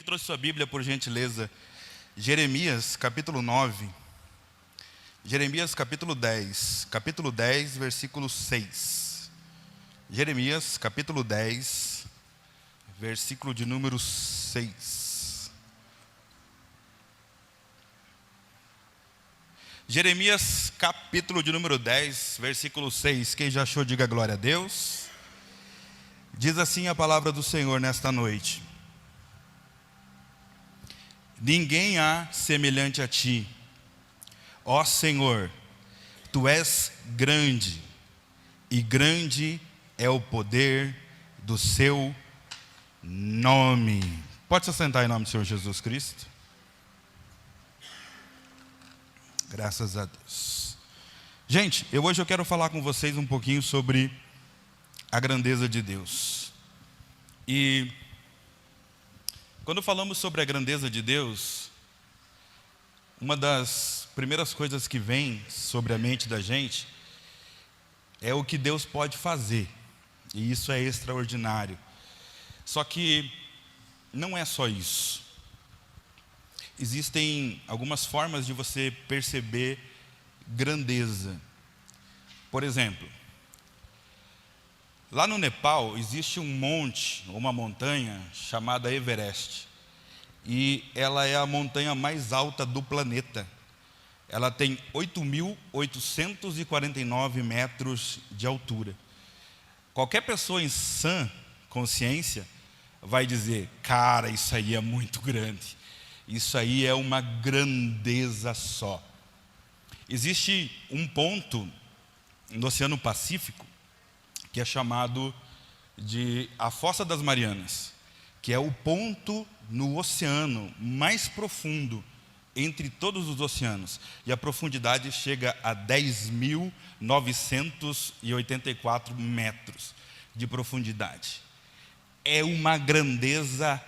trouxe sua Bíblia, por gentileza, Jeremias capítulo 9, Jeremias capítulo 10, versículo 6. Jeremias capítulo 10, versículo de número 6. Jeremias capítulo de número 10, versículo 6. Quem já achou, diga glória a Deus. Diz assim a palavra do Senhor nesta noite: ninguém há semelhante a ti, ó Senhor, tu és grande, e grande é o poder do seu nome. Pode se sentar em nome do Senhor Jesus Cristo. Graças a Deus. Gente, hoje eu quero falar com vocês um pouquinho sobre a grandeza de Deus. E quando falamos sobre a grandeza de Deus, uma das primeiras coisas que vem sobre a mente da gente é o que Deus pode fazer. E isso é extraordinário. Só que não é só isso. Existem algumas formas de você perceber grandeza. Por exemplo, lá no Nepal existe um monte, uma montanha chamada Everest. E ela é a montanha mais alta do planeta. Ela tem 8.849 metros de altura. Qualquer pessoa em sã consciência vai dizer: cara, isso aí é muito grande. Isso aí é uma grandeza só. Existe um ponto no Oceano Pacífico que é chamado de a Fossa das Marianas, que é o ponto no oceano mais profundo entre todos os oceanos. E a profundidade chega a 10.984 metros de profundidade. É uma grandeza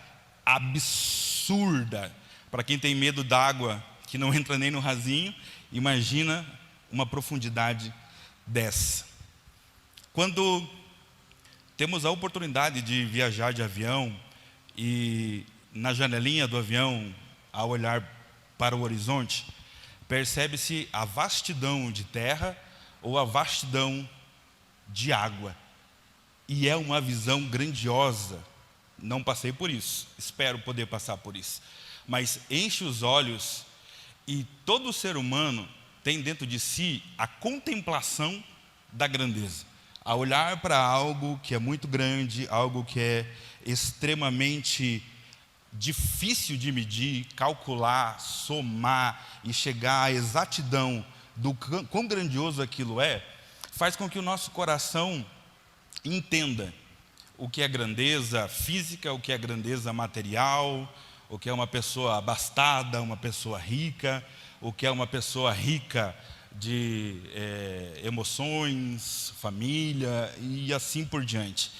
absurda. Para quem tem medo d'água, que não entra nem no rasinho, imagina uma profundidade dessa. Quando temos a oportunidade de viajar de avião e na janelinha do avião, ao olhar para o horizonte, percebe-se a vastidão de terra ou a vastidão de água. E é uma visão grandiosa. Não passei por isso, espero poder passar por isso. Mas enche os olhos, e todo ser humano tem dentro de si a contemplação da grandeza. A olhar para algo que é muito grande, algo que é extremamente difícil de medir, calcular, somar e chegar à exatidão do quão grandioso aquilo é, faz com que o nosso coração entenda o que é grandeza física, o que é grandeza material, o que é uma pessoa abastada, uma pessoa rica, o que é uma pessoa rica de emoções, família e assim por diante.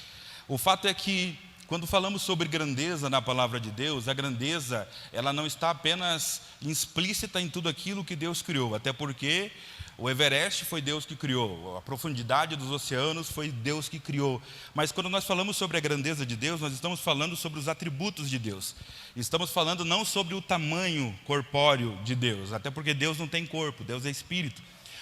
O fato é que quando falamos sobre grandeza na palavra de Deus, a grandeza ela não está apenas explícita em tudo aquilo que Deus criou, até porque o Everest foi Deus que criou, a profundidade dos oceanos foi Deus que criou. Mas quando nós falamos sobre a grandeza de Deus, nós estamos falando sobre os atributos de Deus. Estamos falando não sobre o tamanho corpóreo de Deus, até porque Deus não tem corpo, Deus é espírito.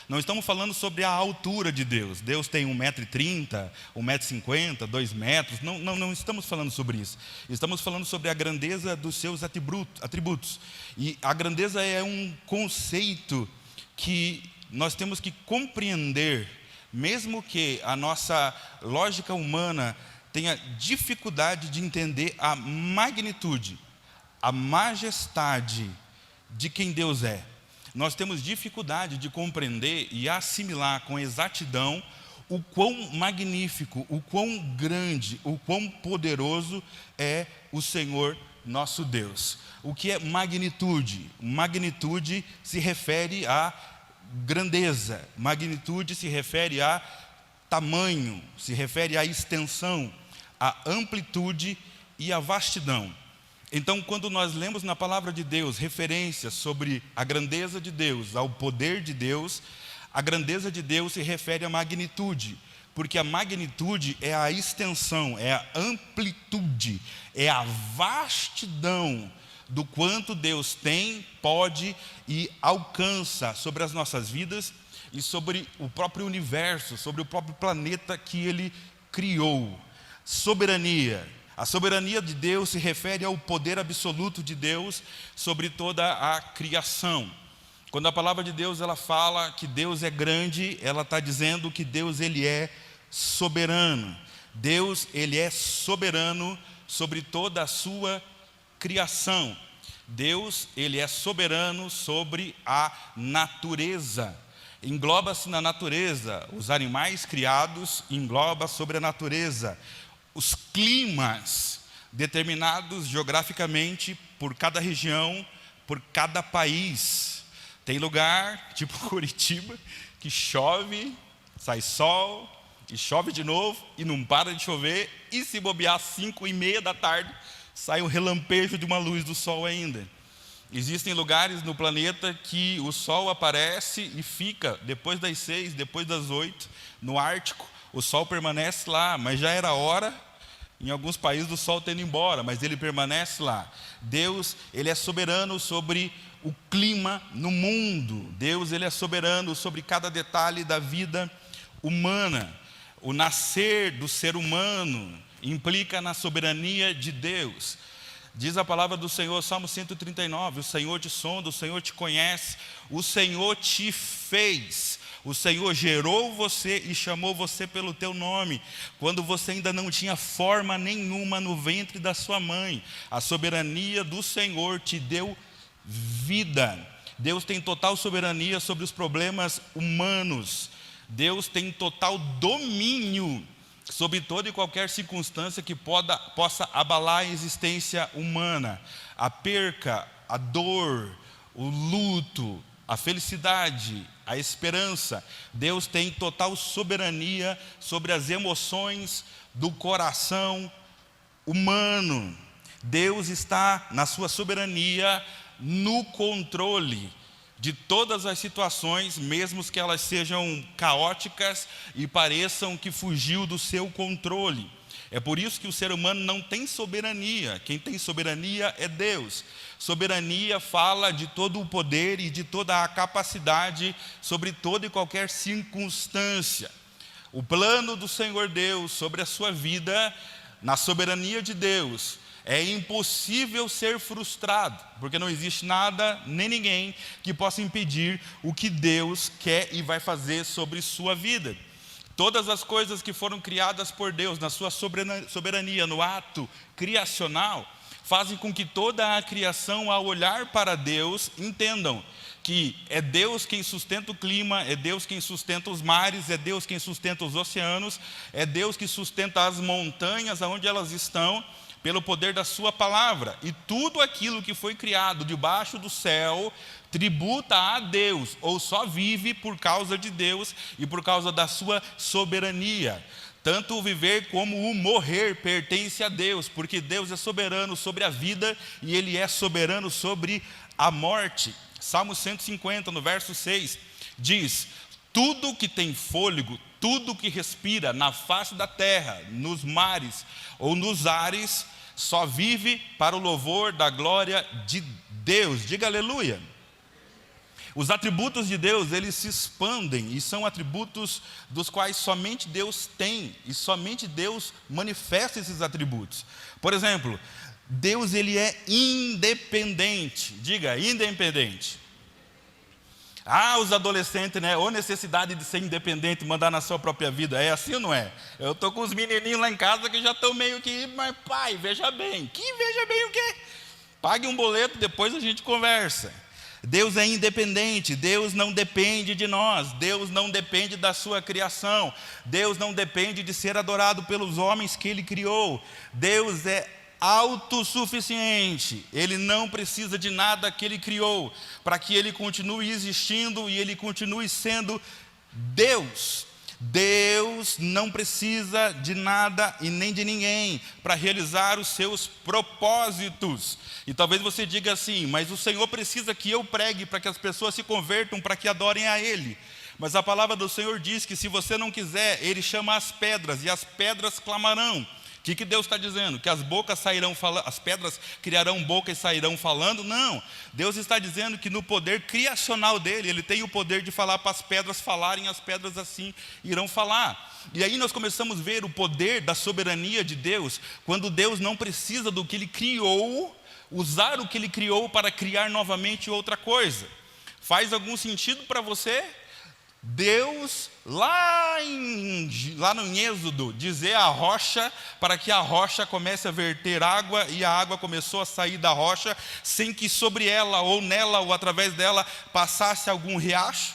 Não estamos falando sobre a altura de Deus. Deus tem 1,30 m, 1,50 m, 2 metros. Não estamos falando sobre isso. Estamos falando sobre a grandeza dos seus atributos. E a grandeza é um conceito que nós temos que compreender, mesmo que a nossa lógica humana tenha dificuldade de entender a magnitude, a majestade de quem Deus é. Nós temos dificuldade de compreender e assimilar com exatidão o quão magnífico, o quão grande, o quão poderoso é o Senhor nosso Deus. O que é magnitude? Magnitude se refere a grandeza, magnitude se refere a tamanho, se refere à extensão, à amplitude e à vastidão. Então, quando nós lemos na palavra de Deus referências sobre a grandeza de Deus, ao poder de Deus, a grandeza de Deus se refere à magnitude, porque a magnitude é a extensão, é a amplitude, é a vastidão do quanto Deus tem, pode e alcança sobre as nossas vidas e sobre o próprio universo, sobre o próprio planeta que Ele criou. Soberania. A soberania de Deus se refere ao poder absoluto de Deus sobre toda a criação. Quando a palavra de Deus ela fala que Deus é grande, ela está dizendo que Deus ele é soberano. Deus ele é soberano sobre toda a sua criação. Deus ele é soberano sobre a natureza. Engloba-se na natureza, os animais criados engloba sobre a natureza. Os climas determinados geograficamente por cada região, por cada país. Tem lugar, tipo Curitiba, que chove, sai sol, e chove de novo, e não para de chover, e se bobear às 5:30 da tarde, sai um relampejo de uma luz do sol ainda. Existem lugares no planeta que o sol aparece e fica depois das 6, depois das 8, no Ártico, o sol permanece lá, mas já era hora, em alguns países o sol está indo embora, mas ele permanece lá. Deus, ele é soberano sobre o clima no mundo. Deus, ele é soberano sobre cada detalhe da vida humana. O nascer do ser humano implica na soberania de Deus. Diz a palavra do Senhor, Salmo 139, o Senhor te sonda, o Senhor te conhece, o Senhor te fez, o Senhor gerou você e chamou você pelo teu nome, quando você ainda não tinha forma nenhuma no ventre da sua mãe. A soberania do Senhor te deu vida. Deus tem total soberania sobre os problemas humanos. Deus tem total domínio sobre toda e qualquer circunstância que possa abalar a existência humana. A perca, a dor, o luto, a felicidade, a esperança. Deus tem total soberania sobre as emoções do coração humano. Deus está na sua soberania, no controle de todas as situações, mesmo que elas sejam caóticas e pareçam que fugiu do seu controle. É por isso que o ser humano não tem soberania. Quem tem soberania é Deus. Soberania fala de todo o poder e de toda a capacidade sobre toda e qualquer circunstância. O plano do Senhor Deus sobre a sua vida, na soberania de Deus, é impossível ser frustrado, porque não existe nada, nem ninguém, que possa impedir o que Deus quer e vai fazer sobre sua vida. Todas as coisas que foram criadas por Deus, na sua soberania, no ato criacional, fazem com que toda a criação, ao olhar para Deus, entendam que é Deus quem sustenta o clima, é Deus quem sustenta os mares, é Deus quem sustenta os oceanos, é Deus que sustenta as montanhas aonde elas estão, pelo poder da sua palavra. E tudo aquilo que foi criado debaixo do céu tributa a Deus, ou só vive por causa de Deus e por causa da sua soberania. Tanto o viver como o morrer pertence a Deus, porque Deus é soberano sobre a vida e Ele é soberano sobre a morte. Salmo 150, no verso 6, diz: tudo que tem fôlego, tudo que respira na face da terra, nos mares ou nos ares, só vive para o louvor da glória de Deus. Diga aleluia. Os atributos de Deus, eles se expandem e são atributos dos quais somente Deus tem e somente Deus manifesta esses atributos. Por exemplo, Deus ele é independente. Diga, independente. Ah, os adolescentes, né? Ou necessidade de ser independente, mandar na sua própria vida. É assim ou não é? Eu estou com os menininhos lá em casa que já estão meio que, mas pai, veja bem. Que veja bem o quê? Pague um boleto, depois a gente conversa. Deus é independente, Deus não depende de nós, Deus não depende da sua criação, Deus não depende de ser adorado pelos homens que Ele criou. Deus é autossuficiente, Ele não precisa de nada que Ele criou, para que Ele continue existindo e Ele continue sendo Deus. Deus não precisa de nada e nem de ninguém para realizar os seus propósitos. E talvez você diga assim, mas o Senhor precisa que eu pregue para que as pessoas se convertam, para que adorem a Ele. Mas a palavra do Senhor diz que se você não quiser, Ele chama as pedras, e as pedras clamarão. O que Deus está dizendo? Que as bocas sairão falando, as pedras criarão boca e sairão falando? Não. Deus está dizendo que no poder criacional dele, Ele tem o poder de falar para as pedras falarem, as pedras assim irão falar. E aí nós começamos a ver o poder da soberania de Deus, quando Deus não precisa do que Ele criou, usar o que Ele criou para criar novamente outra coisa. Faz algum sentido para você? Deus, lá no Êxodo, dizer à rocha para que a rocha comece a verter água, e a água começou a sair da rocha, sem que sobre ela, ou nela, ou através dela, passasse algum riacho.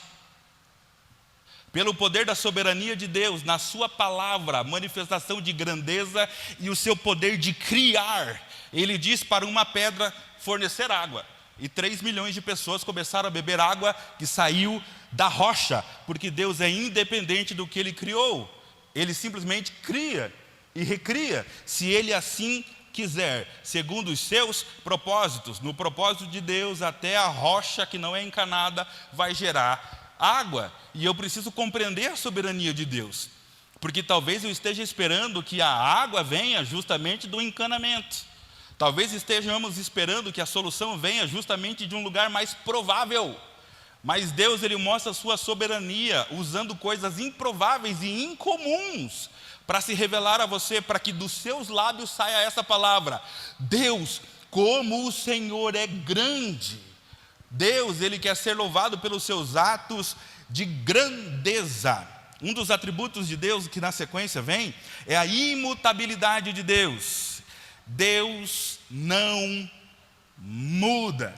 Pelo poder da soberania de Deus, na sua palavra, manifestação de grandeza e o seu poder de criar, Ele diz para uma pedra fornecer água. E 3 milhões de pessoas começaram a beber água que saiu da rocha, porque Deus é independente do que Ele criou. Ele simplesmente cria e recria, se Ele assim quiser, segundo os seus propósitos. No propósito de Deus, até a rocha que não é encanada vai gerar água. E eu preciso compreender a soberania de Deus, porque talvez eu esteja esperando que a água venha justamente do encanamento. Talvez estejamos esperando que a solução venha justamente de um lugar mais provável. Mas Deus, Ele mostra a sua soberania, usando coisas improváveis e incomuns, para se revelar a você, para que dos seus lábios saia essa palavra: Deus, como o Senhor é grande. Deus, Ele quer ser louvado pelos seus atos de grandeza. Um dos atributos de Deus que na sequência vem, é a imutabilidade de Deus. Deus não muda.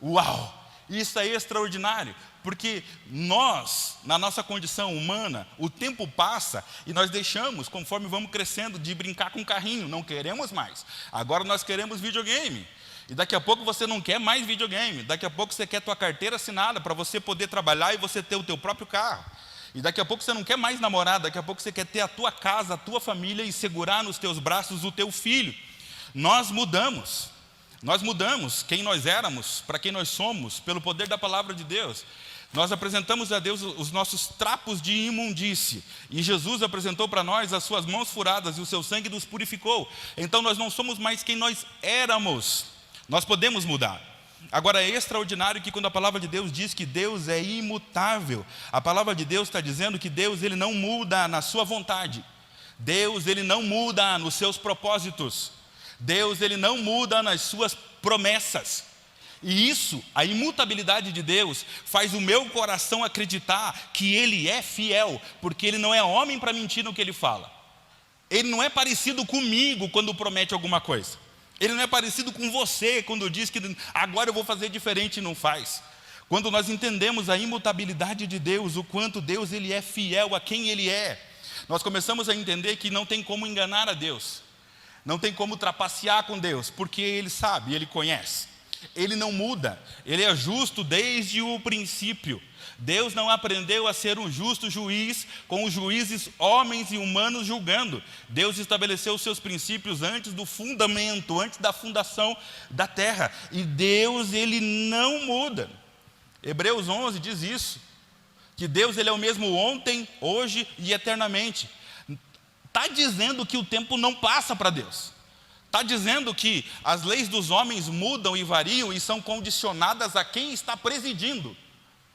Uau! Isso é extraordinário, porque nós, na nossa condição humana, o tempo passa e nós deixamos, conforme vamos crescendo, de brincar com carrinho, não queremos mais. Agora nós queremos videogame. E daqui a pouco você não quer mais videogame. Daqui a pouco você quer tua carteira assinada para você poder trabalhar e você ter o teu próprio carro. E daqui a pouco você não quer mais namorar, daqui a pouco você quer ter a tua casa, a tua família e segurar nos teus braços o teu filho. Nós mudamos quem nós éramos para quem nós somos, pelo poder da palavra de Deus. Nós apresentamos a Deus os nossos trapos de imundície, e Jesus apresentou para nós as suas mãos furadas, e o seu sangue nos purificou. Então nós não somos mais quem nós éramos, nós podemos mudar. Agora é extraordinário que quando a palavra de Deus diz que Deus é imutável, a palavra de Deus está dizendo que Deus, Ele não muda na sua vontade. Deus, Ele não muda nos seus propósitos. Deus, Ele não muda nas suas promessas. E isso, a imutabilidade de Deus, faz o meu coração acreditar que Ele é fiel, porque Ele não é homem para mentir no que Ele fala. Ele não é parecido comigo quando promete alguma coisa. Ele não é parecido com você quando diz que agora eu vou fazer diferente e não faz. Quando nós entendemos a imutabilidade de Deus, o quanto Deus, Ele é fiel a quem Ele é, nós começamos a entender que não tem como enganar a Deus, não tem como trapacear com Deus, porque Ele sabe, Ele conhece. Ele não muda, Ele é justo desde o princípio. Deus não aprendeu a ser um justo juiz com os juízes homens e humanos julgando. Deus estabeleceu os seus princípios antes do fundamento, antes da fundação da terra. E Deus, Ele não muda. Hebreus 11 diz isso, que Deus, Ele é o mesmo ontem, hoje e eternamente. Está dizendo que o tempo não passa para Deus. Está dizendo que as leis dos homens mudam e variam e são condicionadas a quem está presidindo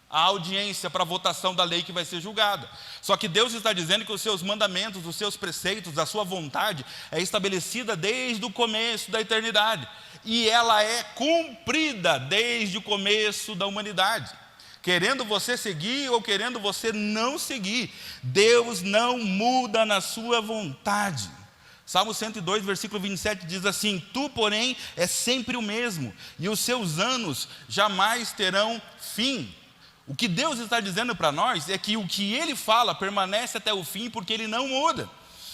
a audiência para a votação da lei que vai ser julgada. Só que Deus está dizendo que os seus mandamentos, os seus preceitos, a sua vontade é estabelecida desde o começo da eternidade. E ela é cumprida desde o começo da humanidade. Querendo você seguir ou querendo você não seguir, Deus não muda na sua vontade. Salmo 102, versículo 27 diz assim: Tu, porém, é sempre o mesmo, e os seus anos jamais terão fim. O que Deus está dizendo para nós é que o que Ele fala permanece até o fim, porque Ele não muda.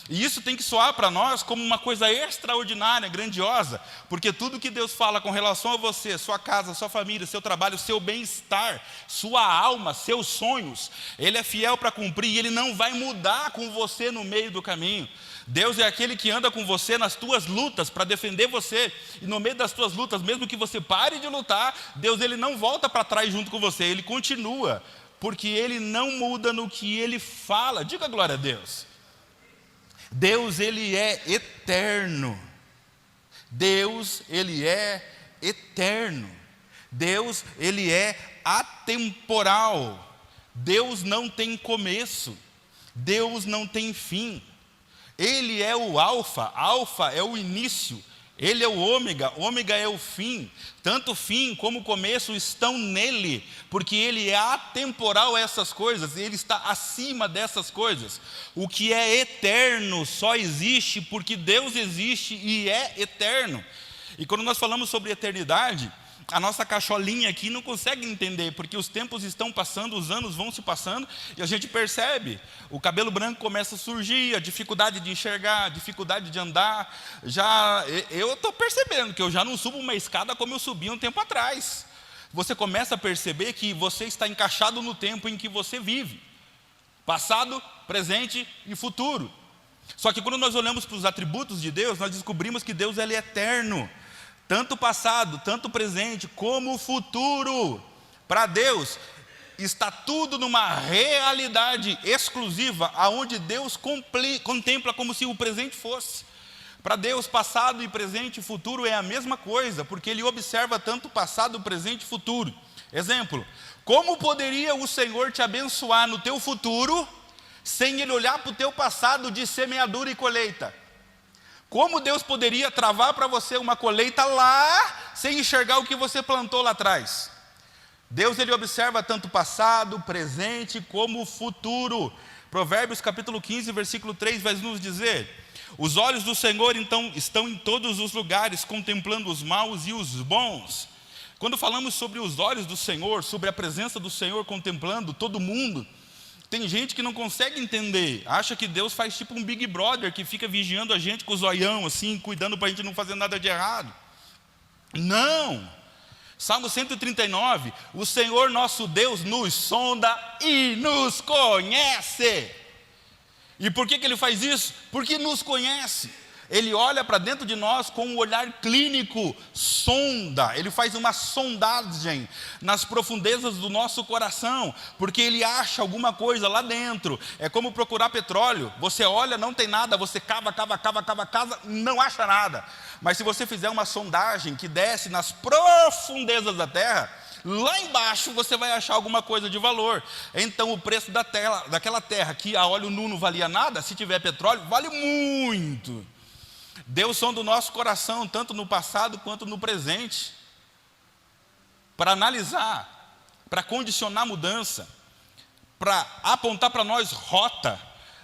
E isso tem que soar para nós como uma coisa extraordinária, grandiosa, porque tudo que Deus fala com relação a você, sua casa, sua família, seu trabalho, seu bem-estar, sua alma, seus sonhos, Ele é fiel para cumprir, e Ele não vai mudar com você no meio do caminho. Deus é aquele que anda com você nas tuas lutas para defender você, e no meio das tuas lutas, mesmo que você pare de lutar, Deus, Ele não volta para trás junto com você, Ele continua porque Ele não muda no que Ele fala. Diga glória a Deus. Deus, Ele é eterno. Deus, Ele é eterno. Deus, Ele é atemporal. Deus não tem começo. Deus não tem fim. Ele é o alfa. Alfa é o início. Ele é o ômega. Ômega é o fim. Tanto o fim como o começo estão nele, porque Ele é atemporal a essas coisas. Ele está acima dessas coisas. O que é eterno só existe porque Deus existe e é eterno. E quando nós falamos sobre eternidade, a nossa cacholinha aqui não consegue entender, porque os tempos estão passando, os anos vão se passando, e a gente percebe, o cabelo branco começa a surgir, a dificuldade de enxergar, a dificuldade de andar. Eu estou percebendo que eu já não subo uma escada como eu subia um tempo atrás. Você começa a perceber que você está encaixado no tempo em que você vive, passado, presente e futuro. Só que quando nós olhamos para os atributos de Deus, nós descobrimos que Deus, Ele é eterno. Tanto o passado, tanto o presente, como o futuro. Para Deus, está tudo numa realidade exclusiva, aonde Deus contempla como se o presente fosse. Para Deus, passado e presente e futuro é a mesma coisa, porque Ele observa tanto o passado, o presente e o futuro. Exemplo, como poderia o Senhor te abençoar no teu futuro, sem Ele olhar para o teu passado de semeadura e colheita? Como Deus poderia travar para você uma colheita lá, sem enxergar o que você plantou lá atrás? Deus, Ele observa tanto o passado, o presente, como o futuro. Provérbios capítulo 15, versículo 3 vai nos dizer: os olhos do Senhor então estão em todos os lugares, contemplando os maus e os bons. Quando falamos sobre os olhos do Senhor, sobre a presença do Senhor contemplando todo mundo, tem gente que não consegue entender, acha que Deus faz tipo um Big Brother, que fica vigiando a gente com o zoião assim, cuidando para a gente não fazer nada de errado. Não. Salmo 139, o Senhor nosso Deus nos sonda e nos conhece. E por que Ele faz isso? Porque nos conhece. Ele olha para dentro de nós com um olhar clínico, sonda. Ele faz uma sondagem nas profundezas do nosso coração, porque Ele acha alguma coisa lá dentro. É como procurar petróleo. Você olha, não tem nada, você cava, não acha nada. Mas se você fizer uma sondagem que desce nas profundezas da terra, lá embaixo você vai achar alguma coisa de valor. Então o preço daquela terra que a óleo nu não valia nada, se tiver petróleo, vale muito. Deus sonda o nosso coração, tanto no passado quanto no presente, para analisar, para condicionar mudança, para apontar para nós rota.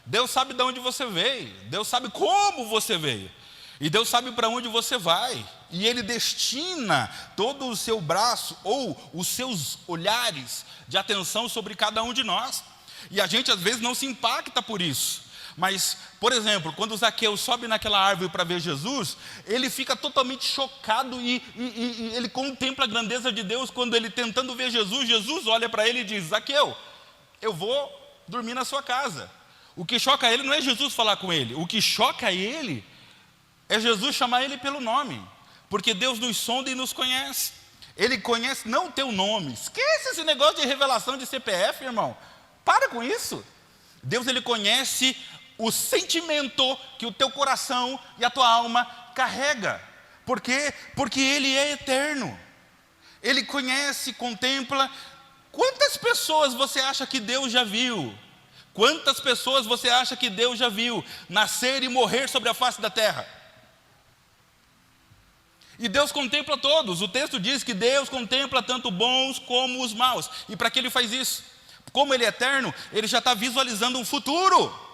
Deus sabe de onde você veio, Deus sabe como você veio, e Deus sabe para onde você vai, e Ele destina todo o seu braço, ou os seus olhares de atenção sobre cada um de nós, e a gente às vezes não se impacta por isso. Mas, por exemplo, quando Zaqueu sobe naquela árvore para ver Jesus, ele fica totalmente chocado e ele contempla a grandeza de Deus. Quando ele tentando ver Jesus, Jesus olha para ele e diz: Zaqueu, eu vou dormir na sua casa. O que choca ele não é Jesus falar com ele, o que choca ele é Jesus chamar ele pelo nome, porque Deus nos sonda e nos conhece. Ele conhece não o teu nome. Esquece esse negócio de revelação de CPF, irmão. Para com isso. Deus, Ele conhece o sentimento que o teu coração e a tua alma carrega. Por quê? Porque Ele é eterno. Ele conhece, contempla. Quantas pessoas você acha que Deus já viu? Quantas pessoas você acha que Deus já viu nascer e morrer sobre a face da terra? E Deus contempla todos. O texto diz que Deus contempla tanto bons como os maus. E para que Ele faz isso? Como Ele é eterno, Ele já está visualizando um futuro.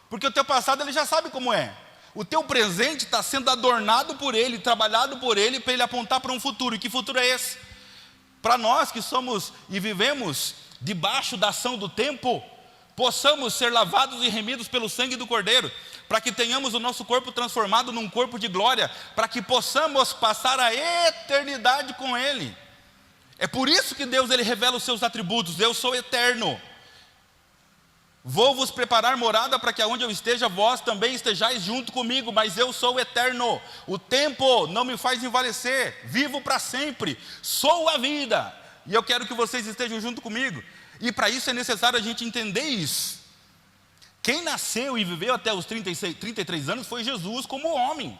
Porque o teu passado Ele já sabe como é. O teu presente está sendo adornado por Ele, trabalhado por Ele, para Ele apontar para um futuro. E que futuro é esse? Para nós que somos e vivemos debaixo da ação do tempo, possamos ser lavados e remidos pelo sangue do Cordeiro, para que tenhamos o nosso corpo transformado num corpo de glória, para que possamos passar a eternidade com Ele. É por isso que Deus, Ele revela os seus atributos. Eu sou eterno. Vou vos preparar morada para que aonde eu esteja, vós também estejais junto comigo, mas eu sou eterno. O tempo não me faz envelhecer, vivo para sempre, sou a vida. E eu quero que vocês estejam junto comigo. E para isso é necessário a gente entender isso. Quem nasceu e viveu até os 33 anos foi Jesus como homem.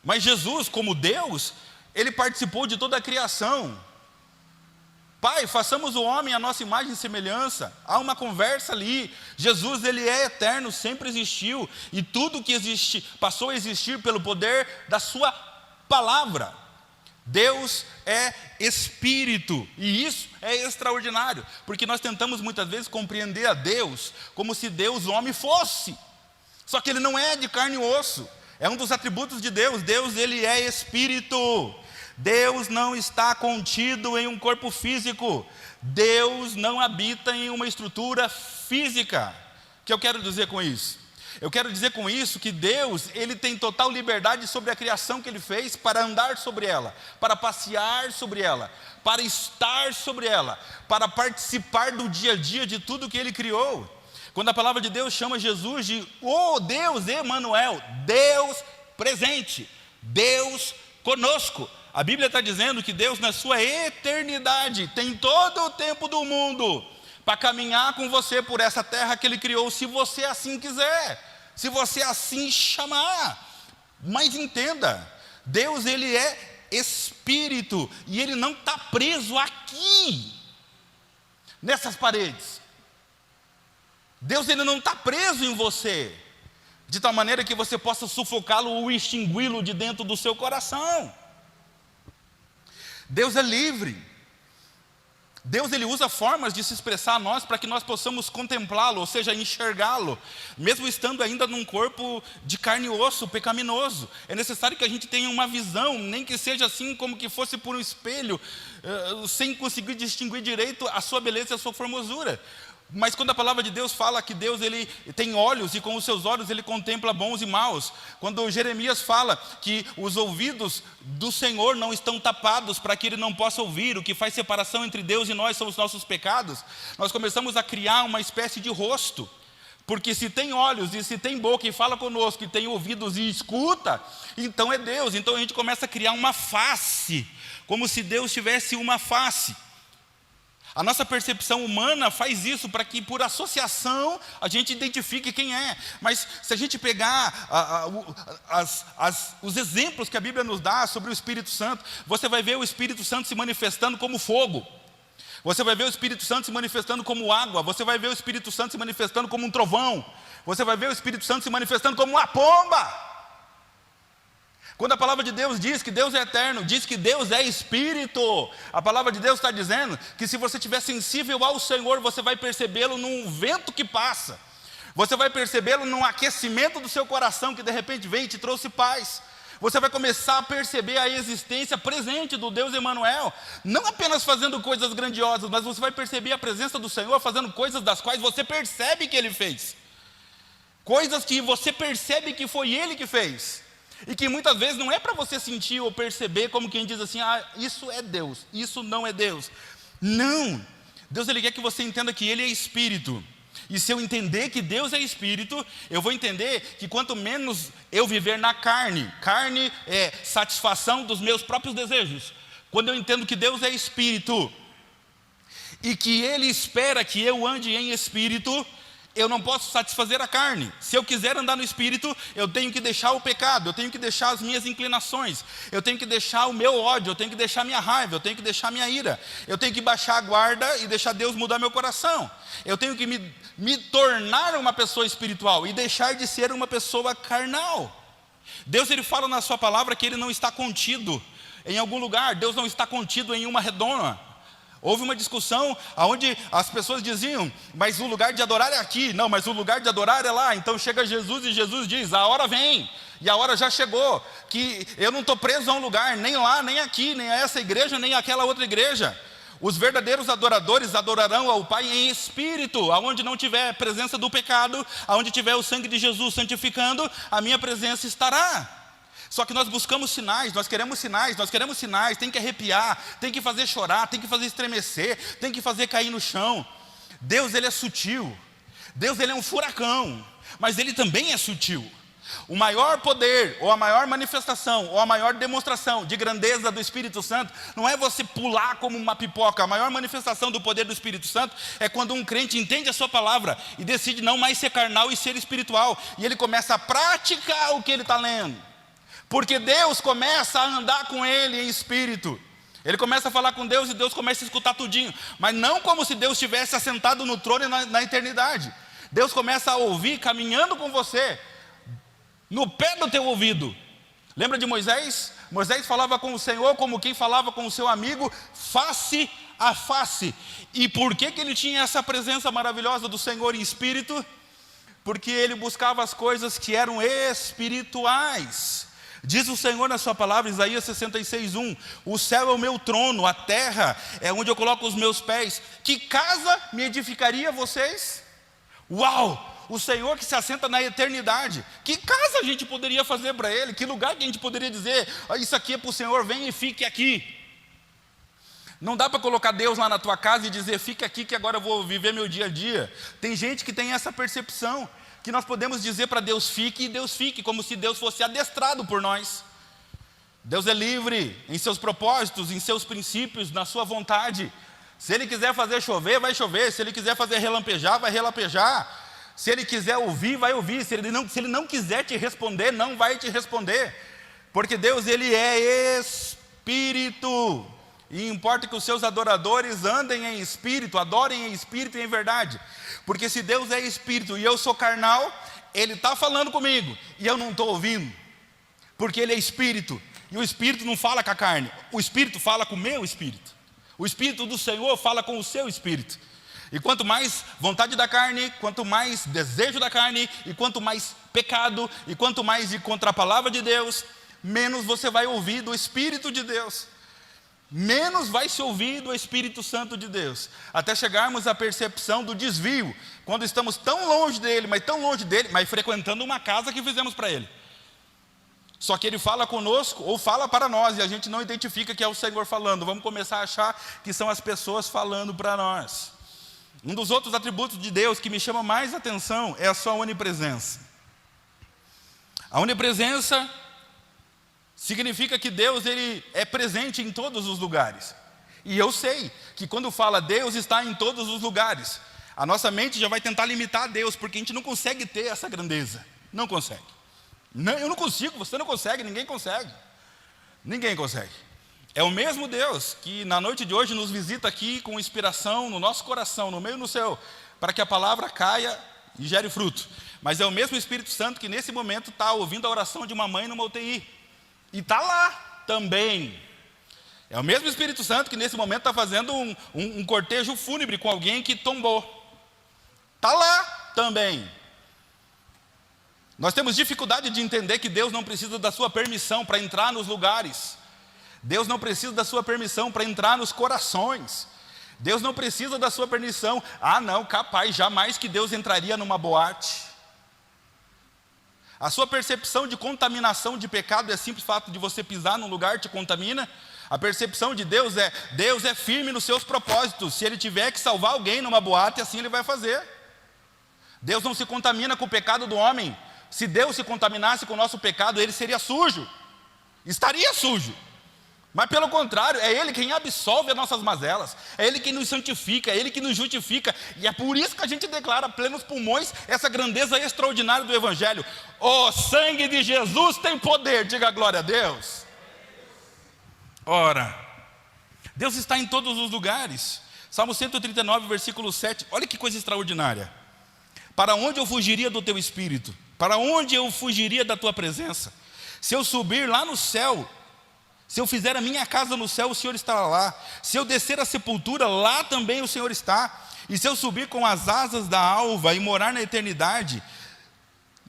Mas Jesus como Deus, Ele participou de toda a criação. Pai, façamos o homem à nossa imagem e semelhança. Há uma conversa ali. Jesus, Ele é eterno, sempre existiu. E tudo que existe, passou a existir pelo poder da sua palavra. Deus é Espírito, e isso é extraordinário, porque nós tentamos muitas vezes compreender a Deus como se Deus homem fosse, só que Ele não é de carne e osso, é um dos atributos de Deus. Deus, Ele é Espírito. Deus não está contido em um corpo físico, Deus não habita em uma estrutura física. O que eu quero dizer com isso? Eu quero dizer com isso que Deus, Ele tem total liberdade sobre a criação que Ele fez para andar sobre ela, para passear sobre ela, para estar sobre ela, para participar do dia a dia de tudo que Ele criou. Quando a palavra de Deus chama Jesus de Deus Emanuel, Deus presente, Deus conosco. A Bíblia está dizendo que Deus na sua eternidade tem todo o tempo do mundo para caminhar com você por essa terra que Ele criou, se você assim quiser, se você assim chamar. Mas entenda, Deus, Ele é Espírito, e Ele não está preso aqui, nessas paredes. Deus, Ele não está preso em você, de tal maneira que você possa sufocá-lo ou extingui-lo de dentro do seu coração. Deus é livre. Deus, Ele usa formas de se expressar a nós para que nós possamos contemplá-lo, ou seja, enxergá-lo, mesmo estando ainda num corpo de carne e osso, pecaminoso. É necessário que a gente tenha uma visão, nem que seja assim como que fosse por um espelho, sem conseguir distinguir direito a sua beleza e a sua formosura. Mas quando a palavra de Deus fala que Deus, Ele tem olhos e com os seus olhos Ele contempla bons e maus. Quando Jeremias fala que os ouvidos do Senhor não estão tapados para que Ele não possa ouvir, o que faz separação entre Deus e nós são os nossos pecados, nós começamos a criar uma espécie de rosto. Porque se tem olhos e se tem boca e fala conosco, e tem ouvidos e escuta, então é Deus. Então a gente começa a criar uma face, como se Deus tivesse uma face. A nossa percepção humana faz isso para que por associação a gente identifique quem é. Mas se a gente pegar os exemplos que a Bíblia nos dá sobre o Espírito Santo, você vai ver o Espírito Santo se manifestando como fogo, você vai ver o Espírito Santo se manifestando como água, você vai ver o Espírito Santo se manifestando como um trovão, você vai ver o Espírito Santo se manifestando como uma pomba. Quando a palavra de Deus diz que Deus é eterno, diz que Deus é Espírito, a palavra de Deus está dizendo que se você estiver sensível ao Senhor, você vai percebê-lo num vento que passa, você vai percebê-lo num aquecimento do seu coração que de repente vem e te trouxe paz. Você vai começar a perceber a existência presente do Deus Emanuel, não apenas fazendo coisas grandiosas, mas você vai perceber a presença do Senhor fazendo coisas das quais você percebe que Ele fez, coisas que você percebe que foi Ele que fez. E que muitas vezes não é para você sentir ou perceber como quem diz assim, isso é Deus, isso não é Deus. Não, Deus, Ele quer que você entenda que Ele é Espírito. E se eu entender que Deus é Espírito, eu vou entender que quanto menos eu viver na carne é satisfação dos meus próprios desejos. Quando eu entendo que Deus é Espírito, e que Ele espera que eu ande em Espírito, eu não posso satisfazer a carne. Se eu quiser andar no Espírito, eu tenho que deixar o pecado, eu tenho que deixar as minhas inclinações, eu tenho que deixar o meu ódio, eu tenho que deixar a minha raiva, eu tenho que deixar a minha ira, eu tenho que baixar a guarda e deixar Deus mudar meu coração. Eu tenho que me tornar uma pessoa espiritual e deixar de ser uma pessoa carnal. Deus, Ele fala na sua palavra que Ele não está contido em algum lugar, Deus não está contido em uma redoma. Houve uma discussão onde as pessoas diziam, mas o lugar de adorar é aqui. Não, mas o lugar de adorar é lá. Então chega Jesus e Jesus diz, a hora vem, e a hora já chegou, que eu não estou preso a um lugar, nem lá, nem aqui, nem a essa igreja, nem aquela outra igreja. Os verdadeiros adoradores adorarão ao Pai em espírito. Aonde não tiver presença do pecado, aonde tiver o sangue de Jesus santificando, a minha presença estará. Só que nós buscamos sinais, nós queremos sinais, tem que arrepiar, tem que fazer chorar, tem que fazer estremecer, tem que fazer cair no chão. Deus, Ele é sutil, Deus, Ele é um furacão, mas Ele também é sutil. O maior poder, ou a maior manifestação, ou a maior demonstração de grandeza do Espírito Santo, não é você pular como uma pipoca. A maior manifestação do poder do Espírito Santo é quando um crente entende a sua palavra e decide não mais ser carnal e ser espiritual. E ele começa a praticar o que ele está lendo. Porque Deus começa a andar com ele em espírito. Ele começa a falar com Deus e Deus começa a escutar tudinho. Mas não como se Deus estivesse assentado no trono na eternidade. Deus começa a ouvir caminhando com você, no pé do teu ouvido. Lembra de Moisés? Moisés falava com o Senhor como quem falava com o seu amigo, face a face. E por que ele tinha essa presença maravilhosa do Senhor em espírito? Porque ele buscava as coisas que eram espirituais. Diz o Senhor na sua palavra, Isaías 66:1, o céu é o meu trono, a terra é onde eu coloco os meus pés. Que casa me edificaria vocês? Uau! O Senhor que se assenta na eternidade. Que casa a gente poderia fazer para Ele? Que lugar que a gente poderia dizer, isso aqui é para o Senhor, vem e fique aqui. Não dá para colocar Deus lá na tua casa e dizer, fique aqui que agora eu vou viver meu dia a dia. Tem gente que tem essa percepção, que nós podemos dizer para Deus fique, e Deus fique, como se Deus fosse adestrado por nós. Deus é livre em seus propósitos, em seus princípios, na sua vontade. Se Ele quiser fazer chover, vai chover. Se Ele quiser fazer relampejar, vai relampejar. Se Ele quiser ouvir, vai ouvir. Se ele não quiser te responder, não vai te responder. Porque Deus, Ele é Espírito. E importa que os seus adoradores andem em espírito, adorem em espírito e em verdade. Porque se Deus é Espírito e eu sou carnal, Ele está falando comigo e eu não estou ouvindo. Porque Ele é Espírito. E o Espírito não fala com a carne. O Espírito fala com o meu Espírito. O Espírito do Senhor fala com o seu Espírito. E quanto mais vontade da carne, quanto mais desejo da carne, e quanto mais pecado, e quanto mais ir contra a palavra de Deus, menos você vai ouvir do Espírito de Deus. Menos vai se ouvir do Espírito Santo de Deus. Até chegarmos à percepção do desvio, quando estamos tão longe dEle, mas frequentando uma casa que fizemos para Ele. Só que Ele fala conosco, ou fala para nós, e a gente não identifica que é o Senhor falando. Vamos começar a achar que são as pessoas falando para nós. Um dos outros atributos de Deus que me chama mais atenção é a sua onipresença. A onipresença significa que Deus, Ele é presente em todos os lugares. E eu sei que quando fala Deus está em todos os lugares, a nossa mente já vai tentar limitar Deus, porque a gente não consegue ter essa grandeza. Não consegue. Não, eu não consigo, você não consegue, ninguém consegue. Ninguém consegue. É o mesmo Deus que na noite de hoje nos visita aqui com inspiração no nosso coração, no meio do céu, para que a palavra caia e gere fruto. Mas é o mesmo Espírito Santo que nesse momento está ouvindo a oração de uma mãe numa UTI. E está lá também. É o mesmo Espírito Santo que nesse momento está fazendo um cortejo fúnebre com alguém que tombou. Está lá também. Nós temos dificuldade de entender que Deus não precisa da sua permissão para entrar nos lugares. Deus não precisa da sua permissão para entrar nos corações. Deus não precisa da sua permissão. Ah não, capaz, jamais que Deus entraria numa boate. A sua percepção de contaminação de pecado é simples fato de você pisar num lugar te contamina. A percepção de Deus é firme nos seus propósitos. Se Ele tiver que salvar alguém numa boate, assim Ele vai fazer. Deus não se contamina com o pecado do homem. Se Deus se contaminasse com o nosso pecado, Ele seria sujo. Estaria sujo. Mas pelo contrário, é Ele quem absolve as nossas mazelas, é Ele quem nos santifica, é Ele que nos justifica, e é por isso que a gente declara a plenos pulmões essa grandeza extraordinária do Evangelho. O sangue de Jesus tem poder, diga glória a Deus. Ora, Deus está em todos os lugares. Salmo 139, versículo 7, olha que coisa extraordinária. Para onde eu fugiria do teu Espírito? Para onde eu fugiria da tua presença? Se eu subir lá no céu, se eu fizer a minha casa no céu, o Senhor estará lá. Se eu descer à sepultura, lá também o Senhor está. E se eu subir com as asas da alva e morar na eternidade,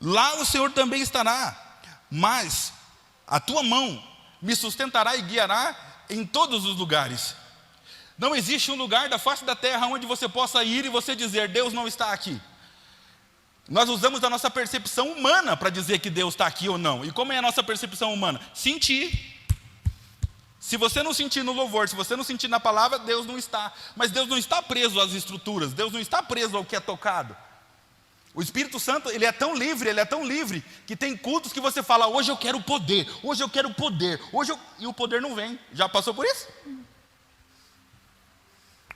lá o Senhor também estará. Mas a tua mão me sustentará e guiará em todos os lugares. Não existe um lugar da face da terra onde você possa ir e você dizer, Deus não está aqui. Nós usamos a nossa percepção humana para dizer que Deus está aqui ou não. E como é a nossa percepção humana? Sentir. Se você não sentir no louvor, se você não sentir na palavra, Deus não está. Mas Deus não está preso às estruturas, Deus não está preso ao que é tocado. O Espírito Santo, ele é tão livre, que tem cultos que você fala, hoje eu quero poder, e o poder não vem. Já passou por isso?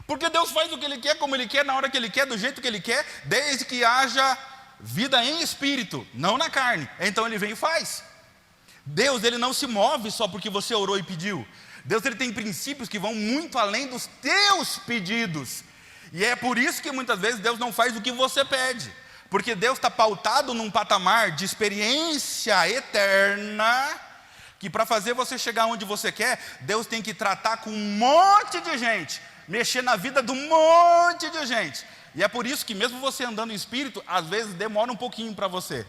Porque Deus faz o que Ele quer, como Ele quer, na hora que Ele quer, do jeito que Ele quer, desde que haja vida em espírito, não na carne. Então Ele vem e faz. Deus, Ele não se move só porque você orou e pediu. Deus, Ele tem princípios que vão muito além dos teus pedidos. E é por isso que muitas vezes Deus não faz o que você pede. Porque Deus está pautado num patamar de experiência eterna, que para fazer você chegar onde você quer, Deus tem que tratar com um monte de gente, mexer na vida de um monte de gente. E é por isso que mesmo você andando em espírito, às vezes demora um pouquinho para você.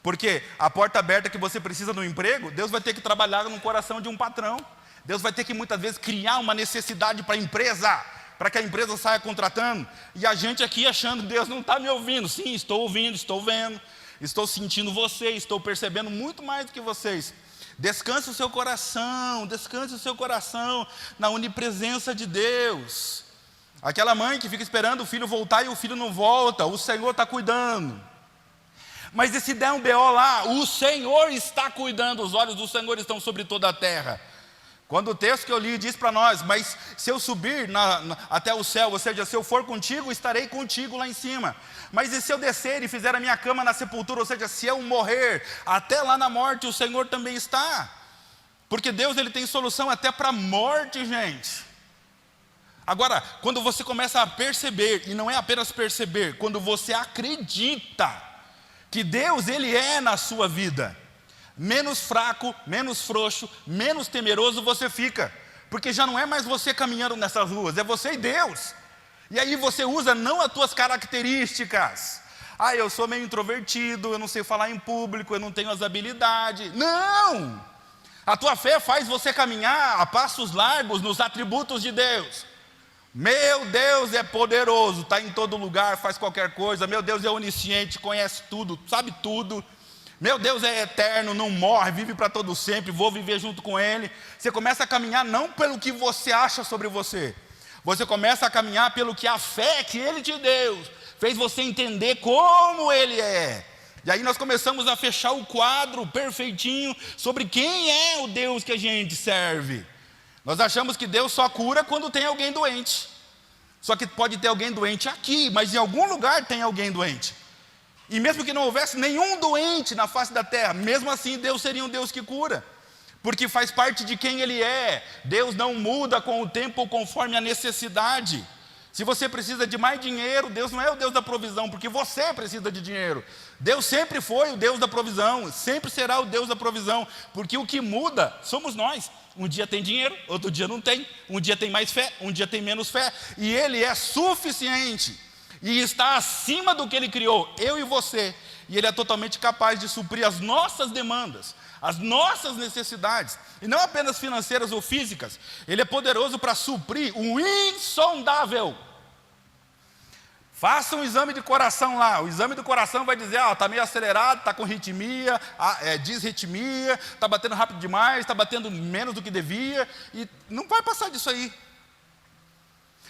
Porque a porta aberta que você precisa no emprego, Deus vai ter que trabalhar no coração de um patrão. Deus vai ter que muitas vezes criar uma necessidade para a empresa, para que a empresa saia contratando. E a gente aqui achando, Deus não está me ouvindo. Sim, estou ouvindo, estou vendo, estou sentindo vocês, estou percebendo muito mais do que vocês. Descanse o seu coração na onipresença de Deus. Aquela mãe que fica esperando o filho voltar e o filho não volta, o Senhor está cuidando. Mas e se der um BO lá, o Senhor está cuidando, os olhos do Senhor estão sobre toda a terra. Quando o texto que eu li diz para nós, mas se eu subir até o céu, ou seja, se eu for contigo, estarei contigo lá em cima. Mas e se eu descer e fizer a minha cama na sepultura, ou seja, se eu morrer, até lá na morte o Senhor também está. Porque Deus, Ele tem solução até para a morte, gente. Agora, quando você começa a perceber, e não é apenas perceber, quando você acredita que Deus, Ele é na sua vida, menos fraco, menos frouxo, menos temeroso você fica. Porque já não é mais você caminhando nessas ruas, é você e Deus. E aí você usa não as tuas características. Ah, eu sou meio introvertido, eu não sei falar em público, eu não tenho as habilidades. Não! A tua fé faz você caminhar a passos largos nos atributos de Deus. Meu Deus é poderoso, está em todo lugar, faz qualquer coisa. Meu Deus é onisciente, conhece tudo, sabe tudo. Meu Deus é eterno, não morre, vive para todo sempre, vou viver junto com Ele. Você começa a caminhar não pelo que você acha sobre você. Você começa a caminhar pelo que a fé que Ele te deu fez você entender como Ele é. E aí nós começamos a fechar o quadro perfeitinho sobre quem é o Deus que a gente serve. Nós achamos que Deus só cura quando tem alguém doente. Só que pode ter alguém doente aqui, mas em algum lugar tem alguém doente. E mesmo que não houvesse nenhum doente na face da terra, mesmo assim Deus seria um Deus que cura. Porque faz parte de quem Ele é. Deus não muda com o tempo ou conforme a necessidade. Se você precisa de mais dinheiro, Deus não é o Deus da provisão, porque você precisa de dinheiro. Deus sempre foi o Deus da provisão, sempre será o Deus da provisão, porque o que muda somos nós. Um dia tem dinheiro, outro dia não tem. Um dia tem mais fé, um dia tem menos fé. E Ele é suficiente e está acima do que Ele criou, eu e você. E Ele é totalmente capaz de suprir as nossas demandas, as nossas necessidades, e não apenas financeiras ou físicas. Ele é poderoso para suprir o insondável. Faça um exame de coração lá. O exame do coração vai dizer, está meio acelerado, está com arritmia, disritmia, está batendo rápido demais, está batendo menos do que devia, e não vai passar disso aí.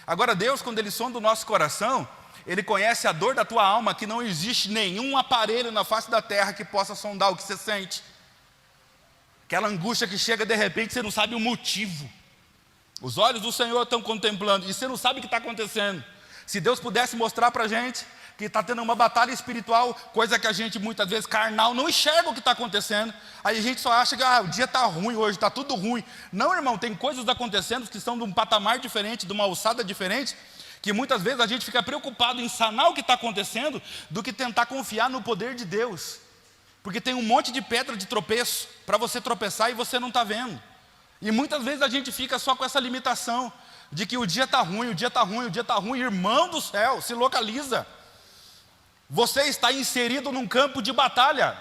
Agora Deus, quando Ele sonda o nosso coração, Ele conhece a dor da tua alma, que não existe nenhum aparelho na face da terra que possa sondar o que você sente. Aquela angústia que chega de repente, você não sabe o motivo. Os olhos do Senhor estão contemplando, e você não sabe o que está acontecendo. Se Deus pudesse mostrar para a gente que está tendo uma batalha espiritual, coisa que a gente muitas vezes carnal não enxerga o que está acontecendo, aí a gente só acha que o dia está ruim hoje, está tudo ruim. Não, irmão, tem coisas acontecendo que são de um patamar diferente, de uma alçada diferente, que muitas vezes a gente fica preocupado em sanar o que está acontecendo, do que tentar confiar no poder de Deus. Porque tem um monte de pedra de tropeço para você tropeçar e você não está vendo. E muitas vezes a gente fica só com essa limitação de que o dia está ruim, o dia está ruim, o dia está ruim. Irmão do céu, se localiza. Você está inserido num campo de batalha.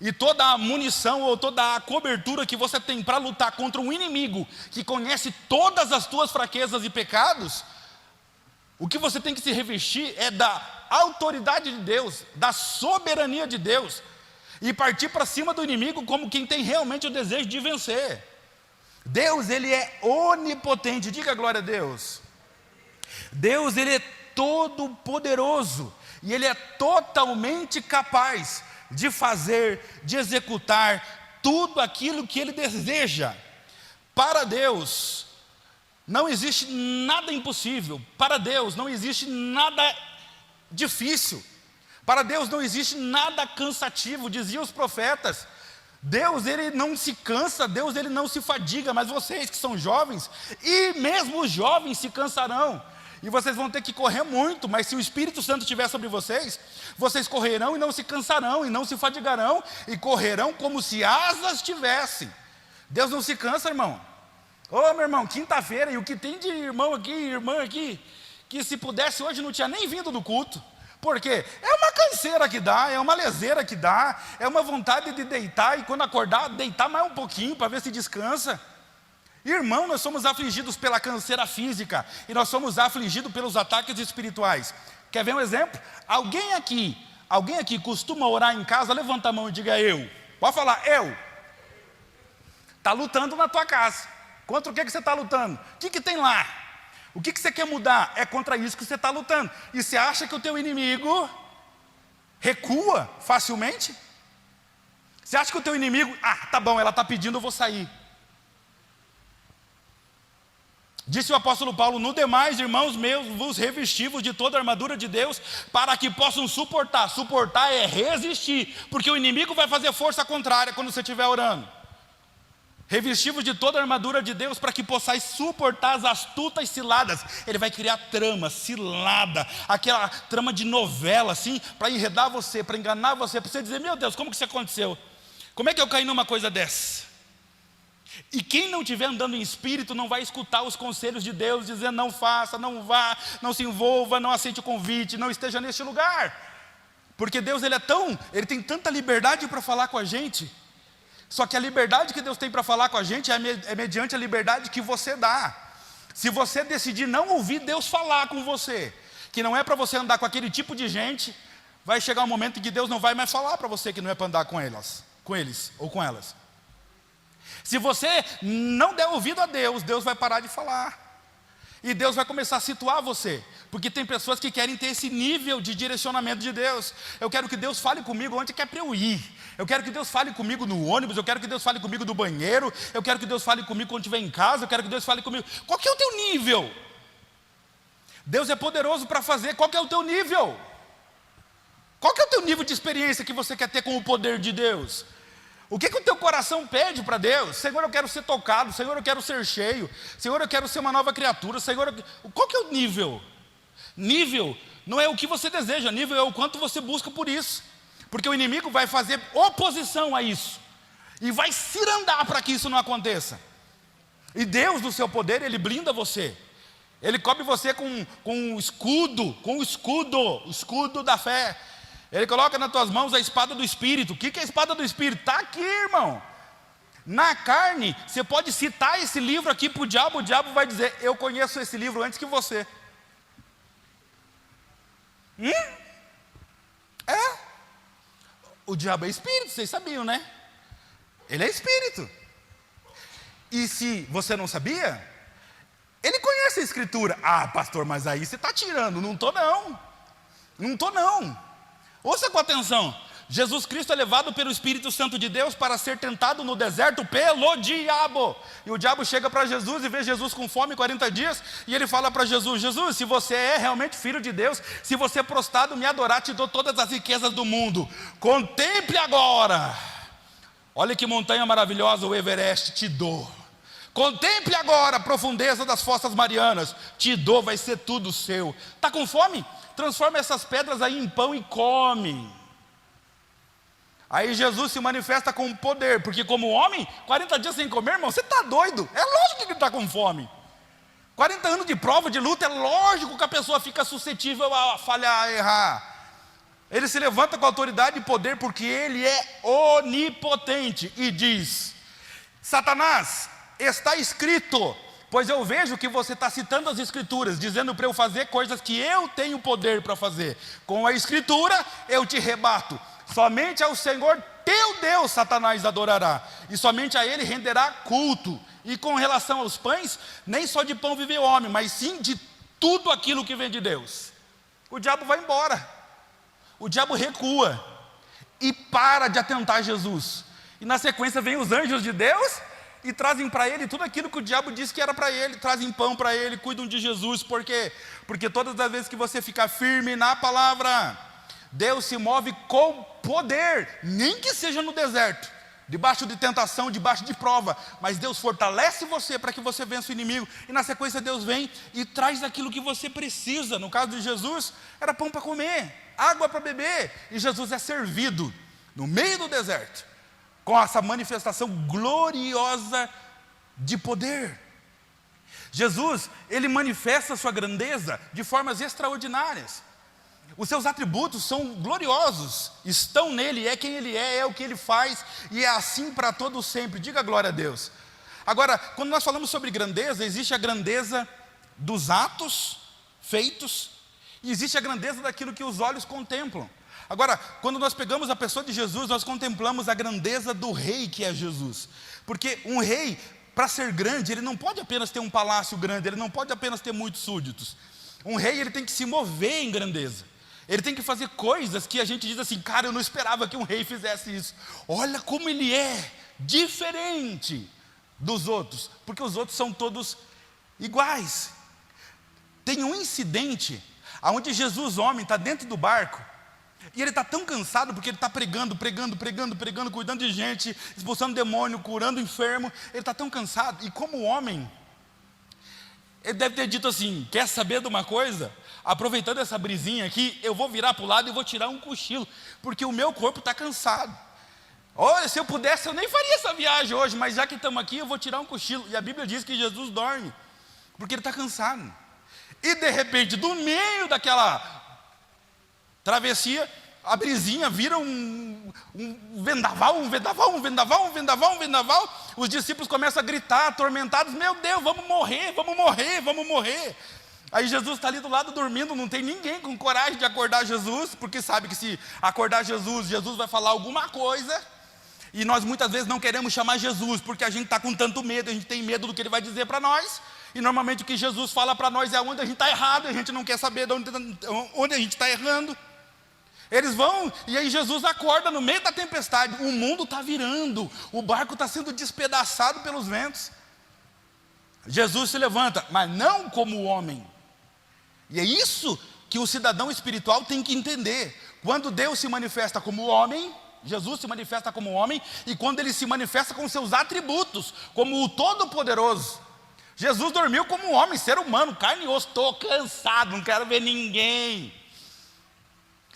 E toda a munição ou toda a cobertura que você tem para lutar contra um inimigo que conhece todas as tuas fraquezas e pecados, o que você tem que se revestir é da autoridade de Deus, da soberania de Deus, e partir para cima do inimigo como quem tem realmente o desejo de vencer. Deus, Ele é onipotente, diga glória a Deus. Deus, Ele é todo poderoso, e Ele é totalmente capaz de fazer, de executar tudo aquilo que Ele deseja. Para Deus não existe nada impossível, para Deus não existe nada difícil, para Deus não existe nada cansativo. Diziam os profetas, Deus Ele não se cansa, Deus Ele não se fadiga. Mas vocês que são jovens, e mesmo os jovens se cansarão, e vocês vão ter que correr muito, mas se o Espírito Santo estiver sobre vocês, vocês correrão e não se cansarão, e não se fadigarão, e correrão como se asas tivessem. Deus não se cansa, irmão. Ô meu irmão, quinta-feira, e o que tem de irmão aqui, irmã aqui, que se pudesse hoje não tinha nem vindo do culto. Por quê? É uma canseira que dá, é uma leseira que dá, é uma vontade de deitar, e quando acordar, deitar mais um pouquinho para ver se descansa. Irmão, nós somos afligidos pela canseira física, e nós somos afligidos pelos ataques espirituais. Quer ver um exemplo? Alguém aqui costuma orar em casa? Levanta a mão e diga eu. Pode falar, eu. Está lutando na tua casa. Contra o que você está lutando? O que tem lá? O que você quer mudar? É contra isso que você está lutando. E você acha que o teu inimigo recua facilmente? Você acha que o teu inimigo, tá bom, ela está pedindo, eu vou sair. Disse o apóstolo Paulo, no demais, irmãos meus, vos revestivos de toda a armadura de Deus, para que possam suportar. Suportar é resistir, porque o inimigo vai fazer força contrária quando você estiver orando. Revestivos de toda a armadura de Deus, para que possais suportar as astutas ciladas. Ele vai criar trama, cilada, aquela trama de novela, assim, para enredar você, para enganar você, para você dizer, meu Deus, como que isso aconteceu? Como é que eu caí numa coisa dessa? E quem não estiver andando em espírito não vai escutar os conselhos de Deus, dizendo não faça, não vá, não se envolva, não aceite o convite, não esteja neste lugar. Porque Deus ele tem tanta liberdade para falar com a gente. Só que a liberdade que Deus tem para falar com a gente é mediante a liberdade que você dá. Se você decidir não ouvir Deus falar com você, que não é para você andar com aquele tipo de gente, vai chegar um momento em que Deus não vai mais falar para você que não é para andar com eles ou com elas. Se você não der ouvido a Deus, Deus vai parar de falar. E Deus vai começar a situar você. Porque tem pessoas que querem ter esse nível de direcionamento de Deus. Eu quero que Deus fale comigo onde quer para eu ir. Eu quero que Deus fale comigo no ônibus. Eu quero que Deus fale comigo no banheiro. Eu quero que Deus fale comigo quando estiver em casa. Eu quero que Deus fale comigo. Qual que é o teu nível? Deus é poderoso para fazer. Qual que é o teu nível? Qual que é o teu nível de experiência que você quer ter com o poder de Deus? O que o teu coração pede para Deus? Senhor, eu quero ser tocado. Senhor, eu quero ser cheio. Senhor, eu quero ser uma nova criatura. Senhor, qual que é o nível? Nível não é o que você deseja. Nível é o quanto você busca por isso. Porque o inimigo vai fazer oposição a isso. E vai cirandar para que isso não aconteça. E Deus, no seu poder, Ele blinda você. Ele cobre você com um escudo. Com o escudo da fé. Ele coloca nas tuas mãos a espada do Espírito. O que é a espada do Espírito? Está aqui, irmão. Na carne, você pode citar esse livro aqui para o diabo vai dizer, eu conheço esse livro antes que você. O diabo é espírito, vocês sabiam, né? Ele é espírito. E se você não sabia, ele conhece a Escritura. Pastor, mas aí você está tirando. Não estou não. Não estou não. Ouça com atenção, Jesus Cristo é levado pelo Espírito Santo de Deus para ser tentado no deserto pelo diabo. E o diabo chega para Jesus e vê Jesus com fome 40 dias, e ele fala para Jesus, Jesus, se você é realmente filho de Deus, se você prostrado me adorar, te dou todas as riquezas do mundo. Contemple agora, olha que montanha maravilhosa, o Everest, te dou. Contemple agora a profundeza das fossas marianas, te dou, vai ser tudo seu. Está com fome? Transforma essas pedras aí em pão e come. Aí Jesus se manifesta com poder, porque como homem, 40 dias sem comer, irmão, você está doido. É lógico que ele está com fome. 40 anos de prova, de luta, é lógico que a pessoa fica suscetível a falhar, a errar. Ele se levanta com autoridade e poder, porque ele é onipotente. E diz, Satanás, está escrito... Pois eu vejo que você está citando as Escrituras, dizendo para eu fazer coisas que eu tenho poder para fazer. Com a Escritura eu te rebato. Somente ao Senhor teu Deus Satanás adorará, e somente a Ele renderá culto. E com relação aos pães, nem só de pão vive o homem, mas sim de tudo aquilo que vem de Deus. o diabo vai embora, o diabo recua e para de atentar Jesus. E na sequência vem os anjos de Deus e trazem para ele tudo aquilo que o diabo disse que era para ele, trazem pão para ele, cuidam de Jesus. Por quê? Porque todas as vezes que você ficar firme na palavra, Deus se move com poder, nem que seja no deserto, debaixo de tentação, debaixo de prova, mas Deus fortalece você para que você vença o inimigo, e na sequência Deus vem e traz aquilo que você precisa. No caso de Jesus, era pão para comer, água para beber, e Jesus é servido no meio do deserto, com essa manifestação gloriosa de poder. Jesus, ele manifesta a sua grandeza de formas extraordinárias. Os seus atributos são gloriosos, estão nele, é quem ele é o que ele faz, e é assim para todo sempre. Diga glória a Deus. Agora, quando nós falamos sobre grandeza, existe a grandeza dos atos feitos, e existe a grandeza daquilo que os olhos contemplam. Agora, quando nós pegamos a pessoa de Jesus, nós contemplamos a grandeza do rei que é Jesus. Porque um rei, para ser grande, ele não pode apenas ter um palácio grande, ele não pode apenas ter muitos súditos. Um rei, ele tem que se mover em grandeza. Ele tem que fazer coisas que a gente diz assim, cara, eu não esperava que um rei fizesse isso. Olha como ele é diferente dos outros, porque os outros são todos iguais. Tem um incidente onde Jesus, homem, está dentro do barco, e ele está tão cansado porque ele está pregando, cuidando de gente, expulsando demônio, curando enfermo. Ele está tão cansado, e como homem, ele deve ter dito assim, quer saber de uma coisa? Aproveitando essa brisinha aqui, eu vou virar para o lado e vou tirar um cochilo, porque o meu corpo está cansado. Olha, se eu pudesse, eu nem faria essa viagem hoje, mas já que estamos aqui, eu vou tirar um cochilo. E a Bíblia diz que Jesus dorme, porque ele está cansado. E de repente, do meio daquela travessia, a brisinha vira um vendaval. Os discípulos começam a gritar, atormentados, meu Deus, vamos morrer. Aí Jesus está ali do lado dormindo, não tem ninguém com coragem de acordar Jesus, porque sabe que se acordar Jesus, Jesus vai falar alguma coisa, e nós muitas vezes não queremos chamar Jesus, porque a gente está com tanto medo, a gente tem medo do que ele vai dizer para nós, e normalmente o que Jesus fala para nós é onde a gente está errado, a gente não quer saber de onde a gente está errando. Eles vão, e aí Jesus acorda no meio da tempestade, o mundo está virando, o barco está sendo despedaçado pelos ventos. Jesus se levanta, mas não como homem. E é isso que o cidadão espiritual tem que entender. Quando Deus se manifesta como homem, Jesus se manifesta como homem, e quando ele se manifesta com seus atributos, como o Todo-Poderoso. Jesus dormiu como um homem, ser humano, carne e osso, estou cansado, não quero ver ninguém.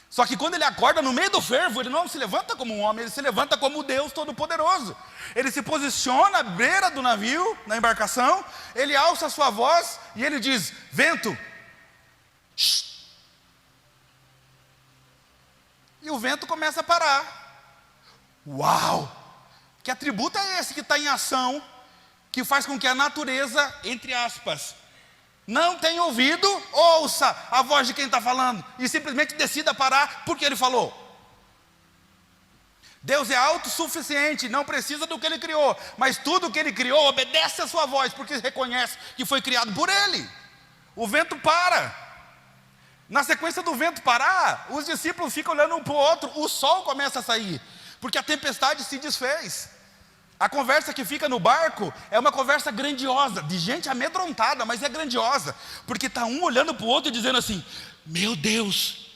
Só que quando ele acorda no meio do fervo, ele não se levanta como um homem, ele se levanta como Deus Todo-Poderoso. Ele se posiciona à beira do navio, na embarcação, ele alça a sua voz e ele diz, vento, shh. E o vento começa a parar. Uau! Que atributo é esse que está em ação, que faz com que a natureza, entre aspas, não tem ouvido, ouça a voz de quem está falando e simplesmente decida parar porque ele falou. Deus é autossuficiente, não precisa do que ele criou, mas tudo que ele criou obedece a sua voz, porque reconhece que foi criado por ele. O vento para. Na sequência do vento parar, os discípulos ficam olhando um para o outro, o sol começa a sair, porque a tempestade se desfez. A conversa que fica no barco é uma conversa grandiosa, de gente amedrontada, mas é grandiosa, porque está um olhando para o outro e dizendo assim, meu Deus,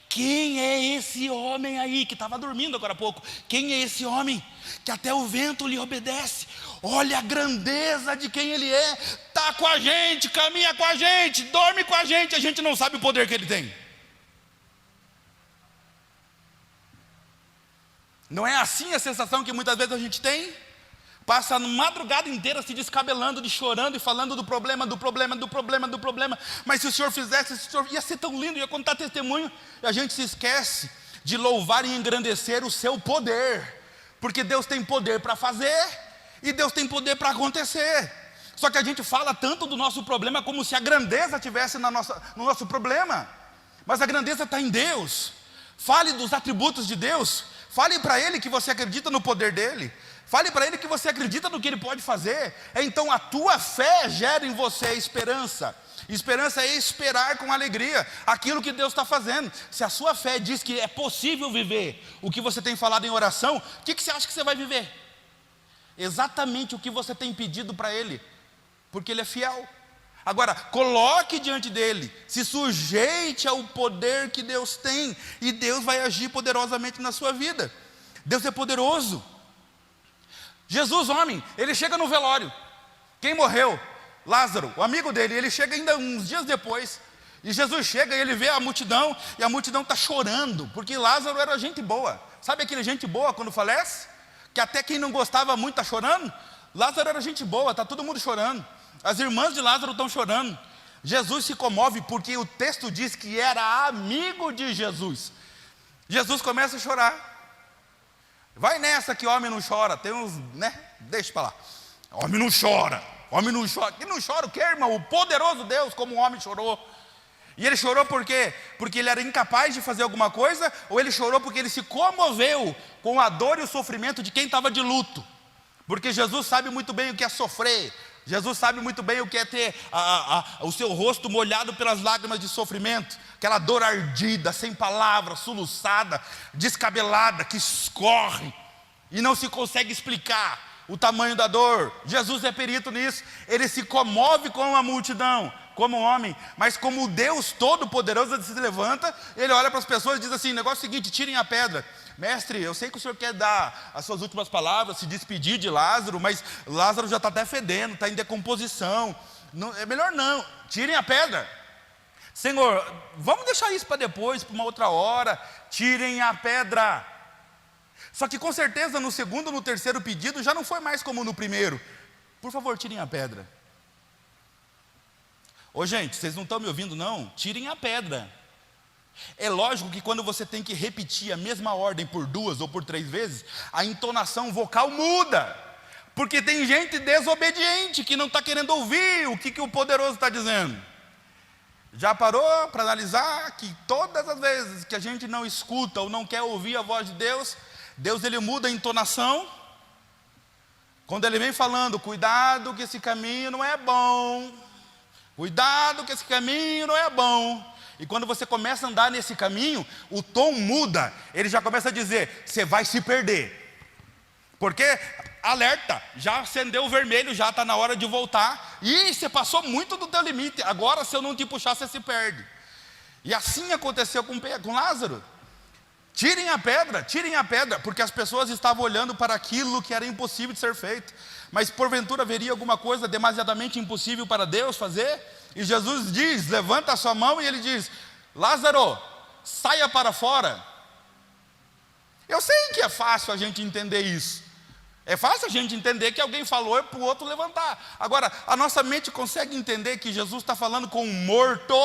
quem é esse homem aí, que estava dormindo agora há pouco, quem é esse homem, que até o vento lhe obedece, olha a grandeza de quem ele é, está com a gente, caminha com a gente, dorme com a gente não sabe o poder que ele tem. Não é assim a sensação que muitas vezes a gente tem? Passa a madrugada inteira se descabelando, chorando e falando do problema, mas se o Senhor fizesse, o Senhor ia ser tão lindo, ia contar testemunho, e a gente se esquece de louvar e engrandecer o seu poder, porque Deus tem poder para fazer, e Deus tem poder para acontecer. Só que a gente fala tanto do nosso problema, como se a grandeza estivesse no nosso problema, mas a grandeza está em Deus. Fale dos atributos de Deus, fale para Ele que você acredita no poder dEle, fale para Ele que você acredita no que Ele pode fazer. Então a tua fé gera em você esperança, Esperança é esperar com alegria aquilo que Deus está fazendo. Se a sua fé diz que é possível viver o que você tem falado em oração, o que você acha que você vai viver? Exatamente o que você tem pedido para Ele, porque Ele é fiel. Agora, coloque diante dEle, se sujeite ao poder que Deus tem, e Deus vai agir poderosamente na sua vida. Deus é poderoso. Jesus, homem, Ele chega no velório. Quem morreu? Lázaro, o amigo dele. Ele chega ainda uns dias depois, e Jesus chega e ele vê a multidão, e a multidão está chorando, porque Lázaro era gente boa. Sabe aquele gente boa quando falece? Que até quem não gostava muito está chorando? Lázaro era gente boa, está todo mundo chorando. As irmãs de Lázaro estão chorando. Jesus se comove porque o texto diz que era amigo de Jesus. Jesus começa a chorar. Vai nessa que homem não chora. Tem uns, né? Deixa para lá. Homem não chora. Homem não chora. Que não chora o quê, irmão? O poderoso Deus, como o homem chorou. E ele chorou por quê? Porque ele era incapaz de fazer alguma coisa? Ou ele chorou porque ele se comoveu com a dor e o sofrimento de quem estava de luto? Porque Jesus sabe muito bem o que é sofrer. Jesus sabe muito bem o que é ter o seu rosto molhado pelas lágrimas de sofrimento. Aquela dor ardida, sem palavras, soluçada, descabelada, que escorre e não se consegue explicar o tamanho da dor. Jesus é perito nisso. Ele se comove com a multidão, como homem, mas como Deus Todo-Poderoso, ele se levanta, ele olha para as pessoas e diz assim: negócio é o seguinte, tirem a pedra. Mestre, eu sei que o senhor quer dar as suas últimas palavras, se despedir de Lázaro, mas Lázaro já está até fedendo, está em decomposição, não, é melhor não, tirem a pedra. Senhor, vamos deixar isso para depois, para uma outra hora, tirem a pedra. Só que com certeza no segundo, no terceiro pedido, já não foi mais como no primeiro. Por favor, tirem a pedra. Ô gente, vocês não estão me ouvindo não? Tirem a pedra. É lógico que quando você tem que repetir a mesma ordem por 2 ou por 3 vezes, a entonação vocal muda. Porque tem gente desobediente que não está querendo ouvir o que o poderoso está dizendo. Já parou para analisar que todas as vezes que a gente não escuta ou não quer ouvir a voz de Deus, Deus ele muda a entonação? Quando ele vem falando, cuidado que esse caminho não é bom. Cuidado que esse caminho não é bom. E quando você começa a andar nesse caminho, o tom muda. Ele já começa a dizer, você vai se perder. Porque, alerta, já acendeu o vermelho, já está na hora de voltar. E você passou muito do teu limite. Agora, se eu não te puxar, você se perde. E assim aconteceu com Lázaro. Tirem a pedra, porque as pessoas estavam olhando para aquilo que era impossível de ser feito. Mas porventura haveria alguma coisa demasiadamente impossível para Deus fazer? E Jesus diz, levanta a sua mão e ele diz, Lázaro, saia para fora. Eu sei que é fácil a gente entender isso. É fácil a gente entender que alguém falou para o outro levantar. Agora, a nossa mente consegue entender que Jesus está falando com um morto,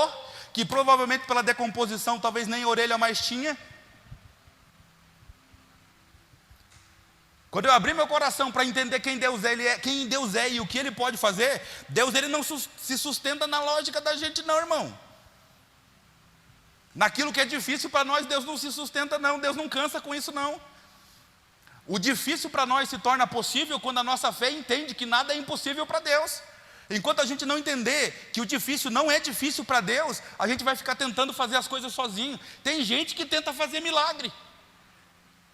que provavelmente pela decomposição talvez nem orelha mais tinha. Quando eu abri meu coração para entender quem Deus é e o que Ele pode fazer, Deus ele não se sustenta na lógica da gente não, irmão. Naquilo que é difícil para nós, Deus não se sustenta não, Deus não cansa com isso não. O difícil para nós se torna possível quando a nossa fé entende que nada é impossível para Deus. Enquanto a gente não entender que o difícil não é difícil para Deus, a gente vai ficar tentando fazer as coisas sozinho. Tem gente que tenta fazer milagre.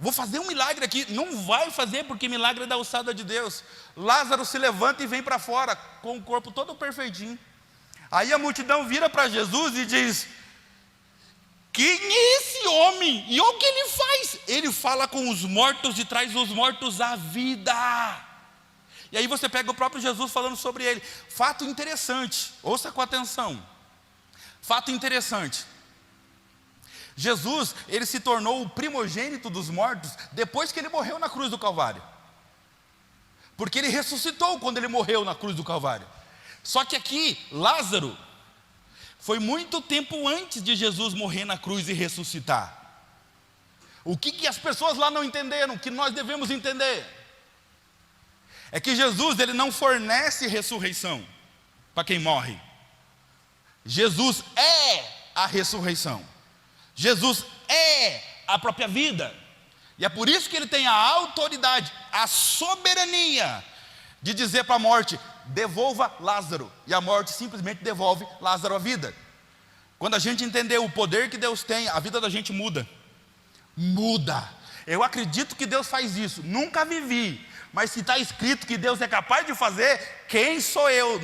Vou fazer um milagre aqui. Não vai fazer, porque milagre é da alçada de Deus. Lázaro se levanta e vem para fora, com o corpo todo perfeitinho. Aí a multidão vira para Jesus e diz, quem é esse homem? E olha o que ele faz. Ele fala com os mortos e traz os mortos à vida. E aí você pega o próprio Jesus falando sobre ele. Fato interessante, ouça com atenção. Fato interessante. Jesus, ele se tornou o primogênito dos mortos depois que ele morreu na cruz do Calvário. Porque ele ressuscitou quando ele morreu na cruz do Calvário. Só que aqui, Lázaro, foi muito tempo antes de Jesus morrer na cruz e ressuscitar. O que as pessoas lá não entenderam, que nós devemos entender, é que Jesus, ele não fornece ressurreição para quem morre. Jesus é a ressurreição. Jesus é a própria vida. E é por isso que ele tem a autoridade, a soberania de dizer para a morte, devolva Lázaro. E a morte simplesmente devolve Lázaro à vida. Quando a gente entender o poder que Deus tem, a vida da gente muda. Muda. Eu acredito que Deus faz isso. Nunca vivi. Mas se está escrito que Deus é capaz de fazer, quem sou eu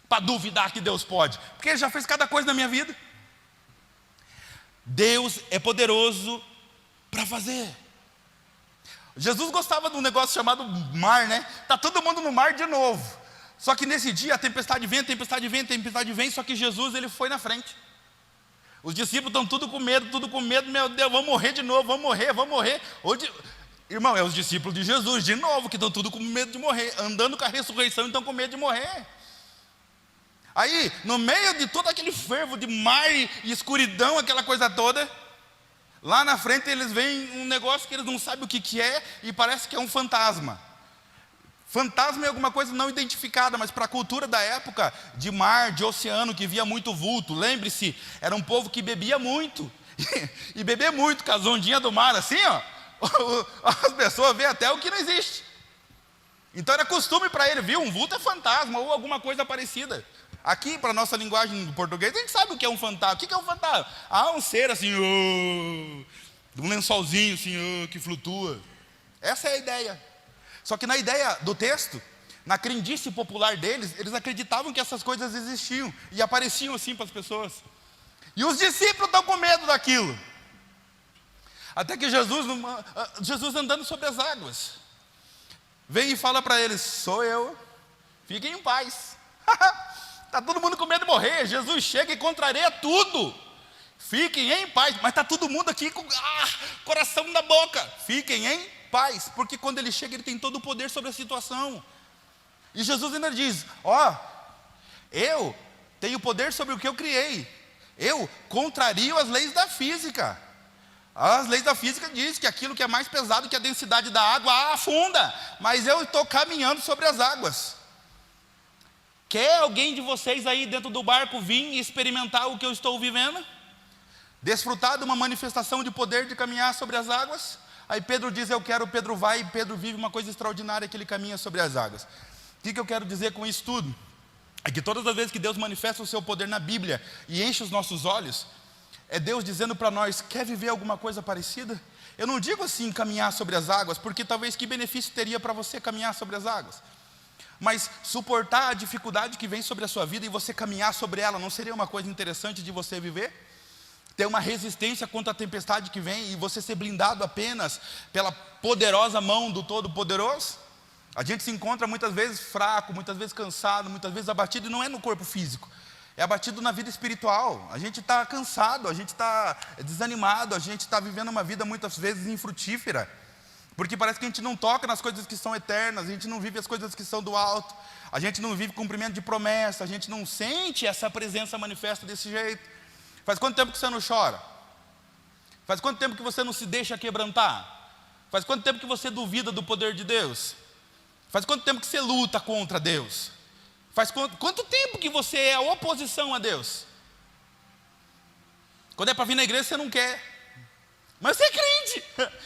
para duvidar que Deus pode? Porque Ele já fez cada coisa na minha vida. Deus é poderoso para fazer. Jesus gostava de um negócio chamado mar, né? Está todo mundo no mar de novo. Só que nesse dia a tempestade vem, só que Jesus, Ele foi na frente. Os discípulos estão tudo com medo, meu Deus, vamos morrer de novo, vamos morrer. Irmão, é os discípulos de Jesus, de novo, que estão tudo com medo de morrer, andando com a ressurreição e estão com medo de morrer. Aí, no meio de todo aquele fervo de mar e escuridão, aquela coisa toda, lá na frente eles veem um negócio que eles não sabem o que é, e parece que é um fantasma. Fantasma é alguma coisa não identificada, mas para a cultura da época, de mar, de oceano, que via muito vulto, lembre-se, era um povo que bebia muito, e beber muito com as ondinhas do mar, assim, ó, as pessoas veem até o que não existe. Então era costume para ele, viu, um vulto é fantasma, ou alguma coisa parecida. Aqui, para a nossa linguagem do português, a gente sabe o que é um fantasma. O que é um fantasma? Um ser assim, um lençolzinho assim, que flutua. Essa é a ideia. Só que na ideia do texto, na crendice popular deles, eles acreditavam que essas coisas existiam e apareciam assim para as pessoas. E os discípulos estão com medo daquilo. Até que Jesus andando sobre as águas, vem e fala para eles: sou eu, fiquem em paz. Está todo mundo com medo de morrer. Jesus chega e contraria tudo. Fiquem em paz. Mas está todo mundo aqui com coração na boca. Fiquem em paz. Porque quando Ele chega, Ele tem todo o poder sobre a situação. E Jesus ainda diz: eu tenho poder sobre o que eu criei. Eu contrario as leis da física. As leis da física dizem que aquilo que é mais pesado que a densidade da água afunda. Mas eu estou caminhando sobre as águas. Quer alguém de vocês aí dentro do barco vir e experimentar o que eu estou vivendo? Desfrutar de uma manifestação de poder de caminhar sobre as águas? Aí Pedro diz: eu quero. Pedro vai e Pedro vive uma coisa extraordinária, que ele caminha sobre as águas. O que eu quero dizer com isso tudo? É que todas as vezes que Deus manifesta o seu poder na Bíblia e enche os nossos olhos, é Deus dizendo para nós: quer viver alguma coisa parecida? Eu não digo assim caminhar sobre as águas, porque talvez que benefício teria para você caminhar sobre as águas? Mas suportar a dificuldade que vem sobre a sua vida e você caminhar sobre ela, não seria uma coisa interessante de você viver? Ter uma resistência contra a tempestade que vem e você ser blindado apenas pela poderosa mão do Todo-Poderoso? A gente se encontra muitas vezes fraco, muitas vezes cansado, muitas vezes abatido, e não é no corpo físico, é abatido na vida espiritual. A gente está cansado, a gente está desanimado, a gente está vivendo uma vida muitas vezes infrutífera, porque parece que a gente não toca nas coisas que são eternas, a gente não vive as coisas que são do alto, a gente não vive cumprimento de promessa, a gente não sente essa presença manifesta desse jeito. Faz quanto tempo que você não chora? Faz quanto tempo que você não se deixa quebrantar? Faz quanto tempo que você duvida do poder de Deus? Faz quanto tempo que você luta contra Deus? Faz quanto tempo que você é a oposição a Deus? Quando é para vir na igreja você não quer, mas você é crente,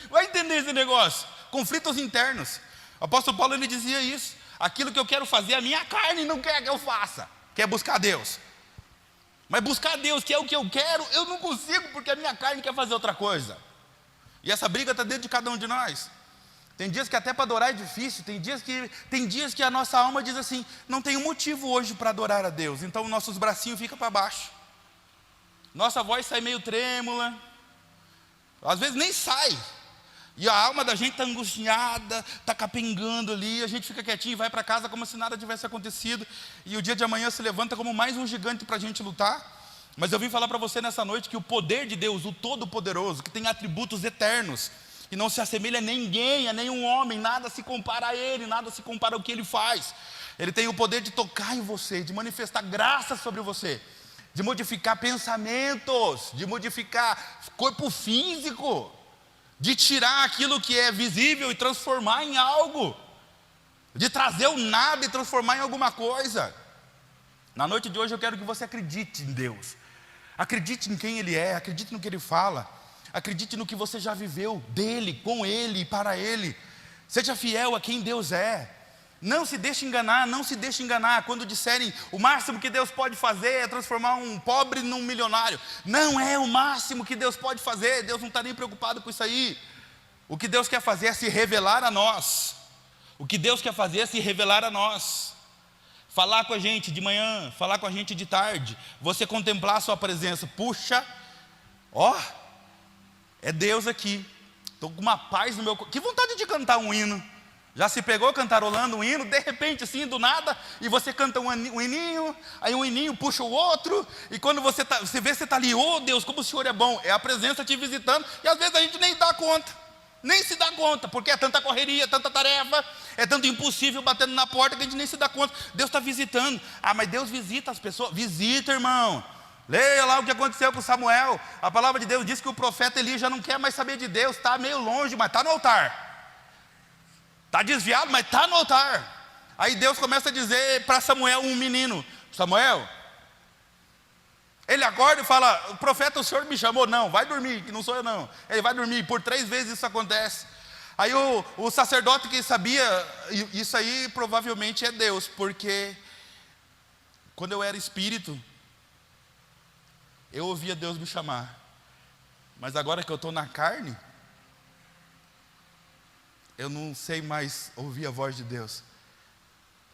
vai entender esse negócio. Conflitos internos. O apóstolo Paulo, ele dizia isso: aquilo que eu quero fazer, a minha carne não quer que eu faça, quer buscar Deus. Mas buscar Deus, que é o que eu quero, eu não consigo, porque a minha carne quer fazer outra coisa. E essa briga está dentro de cada um de nós. Tem dias que até para adorar é difícil, tem dias que a nossa alma diz assim: não tem um motivo hoje para adorar a Deus. Então nossos bracinhos ficam para baixo, nossa voz sai meio trêmula, às vezes nem sai, e a alma da gente está angustiada, está capengando ali, a gente fica quietinho e vai para casa como se nada tivesse acontecido, e o dia de amanhã se levanta como mais um gigante para a gente lutar. Mas eu vim falar para você nessa noite que o poder de Deus, o Todo-Poderoso, que tem atributos eternos, e não se assemelha a ninguém, a nenhum homem, nada se compara a Ele, nada se compara ao que Ele faz. Ele tem o poder de tocar em você, de manifestar graça sobre você, de modificar pensamentos, de modificar corpo físico, de tirar aquilo que é visível e transformar em algo, de trazer o nada e transformar em alguma coisa. Na noite de hoje eu quero que você acredite em Deus, acredite em quem Ele é, acredite no que Ele fala, acredite no que você já viveu dEle, com Ele e para Ele. Seja fiel a quem Deus é. Não se deixe enganar, não se deixe enganar quando disserem o máximo que Deus pode fazer é transformar um pobre num milionário. Não é o máximo que Deus pode fazer, Deus não está nem preocupado com isso aí. O que Deus quer fazer é se revelar a nós. O que Deus quer fazer é se revelar a nós. Falar com a gente de manhã, falar com a gente de tarde, você contemplar a sua presença. Puxa, ó, é Deus aqui. Estou com uma paz no meu coração. Que vontade de cantar um hino. Já se pegou cantarolando um hino, de repente assim, do nada, e você canta um hininho, aí um hininho puxa o outro, e quando você vê, você está ali, oh Deus, como o Senhor é bom, é a presença te visitando, e às vezes a gente nem dá conta, nem se dá conta, porque é tanta correria, tanta tarefa, é tanto impossível batendo na porta que a gente nem se dá conta. Deus está visitando. Ah, mas Deus visita as pessoas, visita, irmão. Leia lá o que aconteceu com Samuel. A palavra de Deus diz que o profeta Eli já não quer mais saber de Deus, está meio longe, mas está no altar. Está desviado, mas está no altar. Aí Deus começa a dizer para Samuel, um menino: Samuel, ele acorda e fala: o profeta, o Senhor me chamou. Não, vai dormir, que não sou eu não. Ele vai dormir, por 3 vezes isso acontece. Aí o sacerdote que sabia, isso aí provavelmente é Deus, porque quando eu era espírito, eu ouvia Deus me chamar. Mas agora que eu estou na carne, eu não sei mais ouvir a voz de Deus.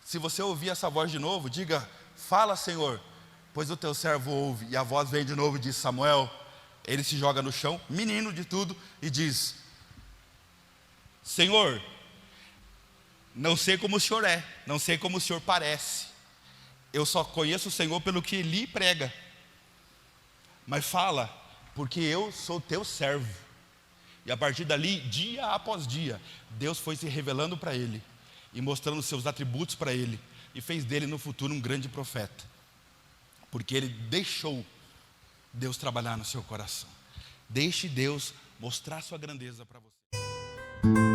Se você ouvir essa voz de novo, diga: fala, Senhor, pois o teu servo ouve. E a voz vem de novo e diz: Samuel. Ele se joga no chão, menino de tudo, e diz: Senhor, não sei como o Senhor é, não sei como o Senhor parece, eu só conheço o Senhor pelo que Ele prega. Mas fala, porque eu sou teu servo. E a partir dali, dia após dia, Deus foi se revelando para ele e mostrando os seus atributos para ele, e fez dele no futuro um grande profeta, porque ele deixou Deus trabalhar no seu coração. Deixe Deus mostrar sua grandeza para você.